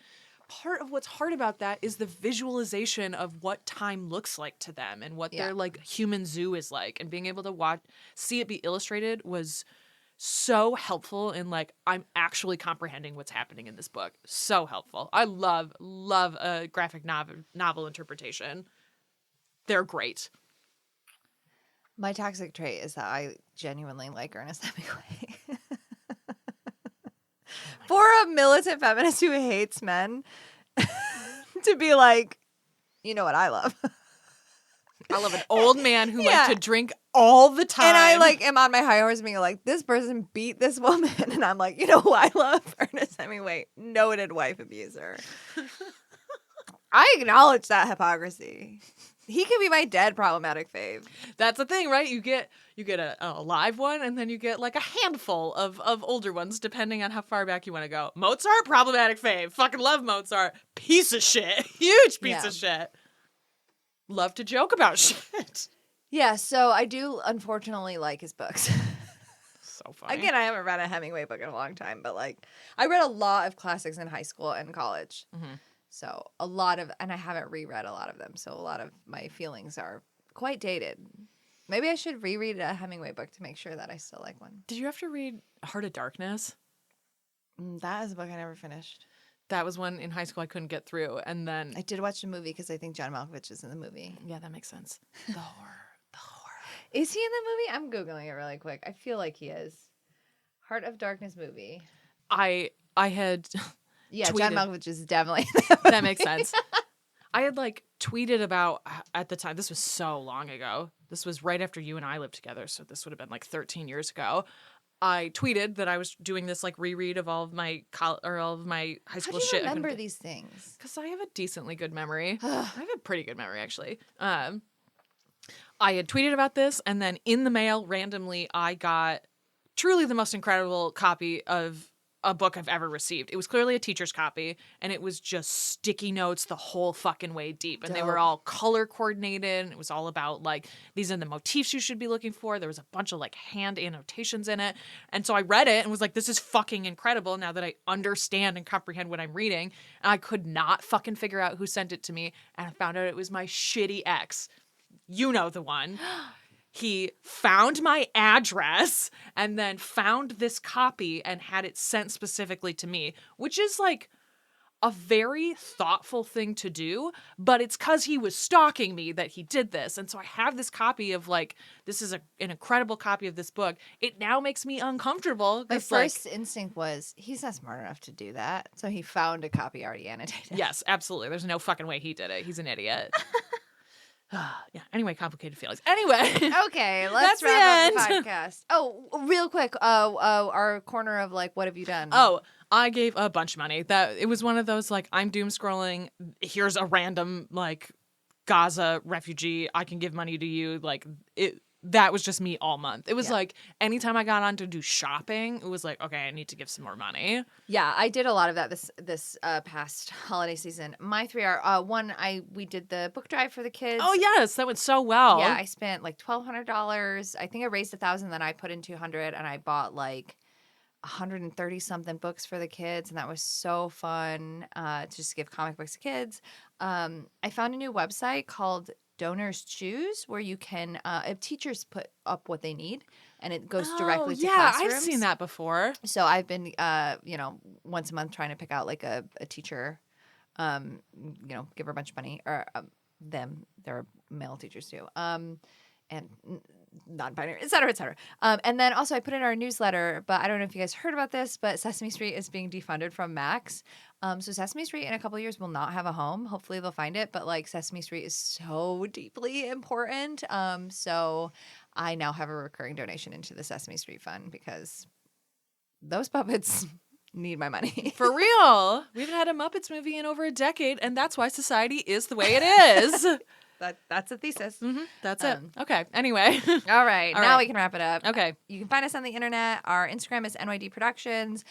part of what's hard about that is the visualization of what time looks like to them and what their like human zoo is like, and being able to see it be illustrated was so helpful in like, I'm actually comprehending what's happening in this book. So helpful. I love a graphic novel interpretation. They're great. My toxic trait is that I genuinely like Ernest Hemingway. For a militant feminist who hates men to be like, you know what I love? I love an old man who likes to drink all the time. And I like am on my high horse being like, this person beat this woman. And I'm like, you know who I love? Ernest Hemingway, noted wife abuser. I acknowledge that hypocrisy. He could be my dead problematic fave. That's the thing, right? You get a live one, and then you get like a handful of older ones, depending on how far back you want to go. Mozart, problematic fave. Fucking love Mozart. Piece of shit. Huge piece of shit. Love to joke about shit. Yeah, so I do unfortunately like his books. So funny. Again, I haven't read a Hemingway book in a long time, but like I read a lot of classics in high school and college. Mm-hmm. So and I haven't reread a lot of them. So a lot of my feelings are quite dated. Maybe I should reread a Hemingway book to make sure that I still like one. Did you have to read Heart of Darkness? That is a book I never finished. That was one in high school I couldn't get through. And then I did watch the movie because I think John Malkovich is in the movie. Yeah, that makes sense. The horror. Is he in the movie? I'm Googling it really quick. I feel like he is. Heart of Darkness movie. I had Yeah, tweeted. John Malkovich is definitely That makes sense. I had like tweeted about, at the time, this was so long ago. This was right after you and I lived together, so this would have been like 13 years ago. I tweeted that I was doing this like reread of all of my high school shit. How do you remember these things? Because I have a decently good memory. I have a pretty good memory, actually. I had tweeted about this, and then in the mail, randomly, I got truly the most incredible copy of a book I've ever received. It was clearly a teacher's copy, and it was just sticky notes the whole fucking way deep. And they were all color coordinated, and it was all about, like, these are the motifs you should be looking for. There was a bunch of, like, hand annotations in it. And so I read it and was like, this is fucking incredible now that I understand and comprehend what I'm reading. And I could not fucking figure out who sent it to me, and I found out it was my shitty ex. You know the one. He found my address and then found this copy and had it sent specifically to me, which is like a very thoughtful thing to do, but it's because he was stalking me that he did this. And so I have this copy of like, this is an incredible copy of this book. It now makes me uncomfortable. My 'cause, like, first instinct was, he's not smart enough to do that. So he found a copy already annotated. yes, absolutely. There's no fucking way he did it. He's an idiot. Yeah. Anyway, complicated feelings. Anyway. Okay, let's That's the wrap up the end. podcast. Oh, real quick, our corner of like, what have you done? Oh, I gave a bunch of money. That it was one of those like, I'm doom scrolling. Here's a random like Gaza refugee. I can give money to you. Like it. That was just me all month. It was like anytime I got on to do shopping, it was like, okay, I need to give some more money. Yeah, I did a lot of that this past holiday season. My 3 are one. We did the book drive for the kids. Oh yes, that went so well. Yeah, I spent like $1,200. I think I raised $1,000, then I put in $200, and I bought like 130 something books for the kids, and that was so fun to just give comic books to kids. I found a new website called Donors Choose, where you can teachers put up what they need, and it goes directly to classrooms. I've seen that before. So I've been once a month trying to pick out like a teacher, give her a bunch of money, or them. They're male teachers too. And non-binary, et cetera, et cetera. And then also I put in our newsletter, but I don't know if you guys heard about this, but Sesame Street is being defunded from Max. So Sesame Street in a couple of years will not have a home. Hopefully they'll find it, but like Sesame Street is so deeply important. So I now have a recurring donation into the Sesame Street Fund because those puppets need my money. For real. We haven't had a Muppets movie in over a decade, and that's why society is the way it is. That's a thesis. Mm-hmm. That's it. Okay. Anyway. All right. Now we can wrap it up. Okay. You can find us on the internet. Our Instagram is NYD Productions.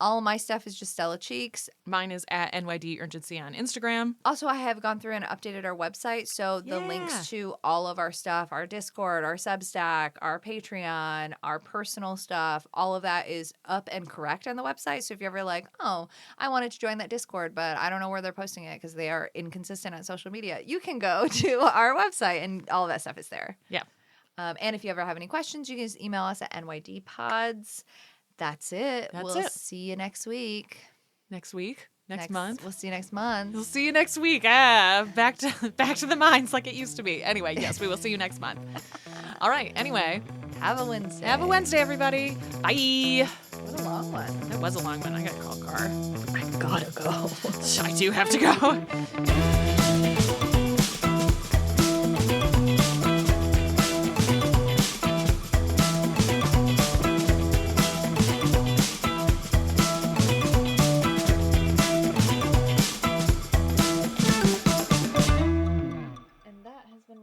All my stuff is just Stella Cheeks. Mine is at NYD Urgency on Instagram. Also, I have gone through and updated our website. So the links to all of our stuff, our Discord, our Substack, our Patreon, our personal stuff, all of that is up and correct on the website. So if you're ever like, oh, I wanted to join that Discord, but I don't know where they're posting it because they are inconsistent on social media, you can go to our website and all of that stuff is there. Yeah. And if you ever have any questions, you can just email us at nydpods. That's it. We'll see you next week. Next week? Next month? We'll see you next month. We'll see you next week. Back to the mines like it used to be. Anyway, yes, we will see you next month. All right. Anyway. Have a Wednesday. Have a Wednesday, everybody. Bye. It was a long one. It was a long one. I got to call Car. I gotta go. I do have to go.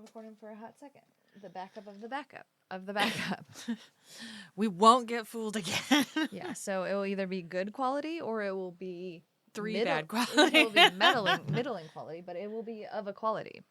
Recording for a hot second. The backup of the backup of the backup. We won't get fooled again. Yeah, so it will either be good quality or it will be bad quality. It will be middling quality, but it will be of a quality.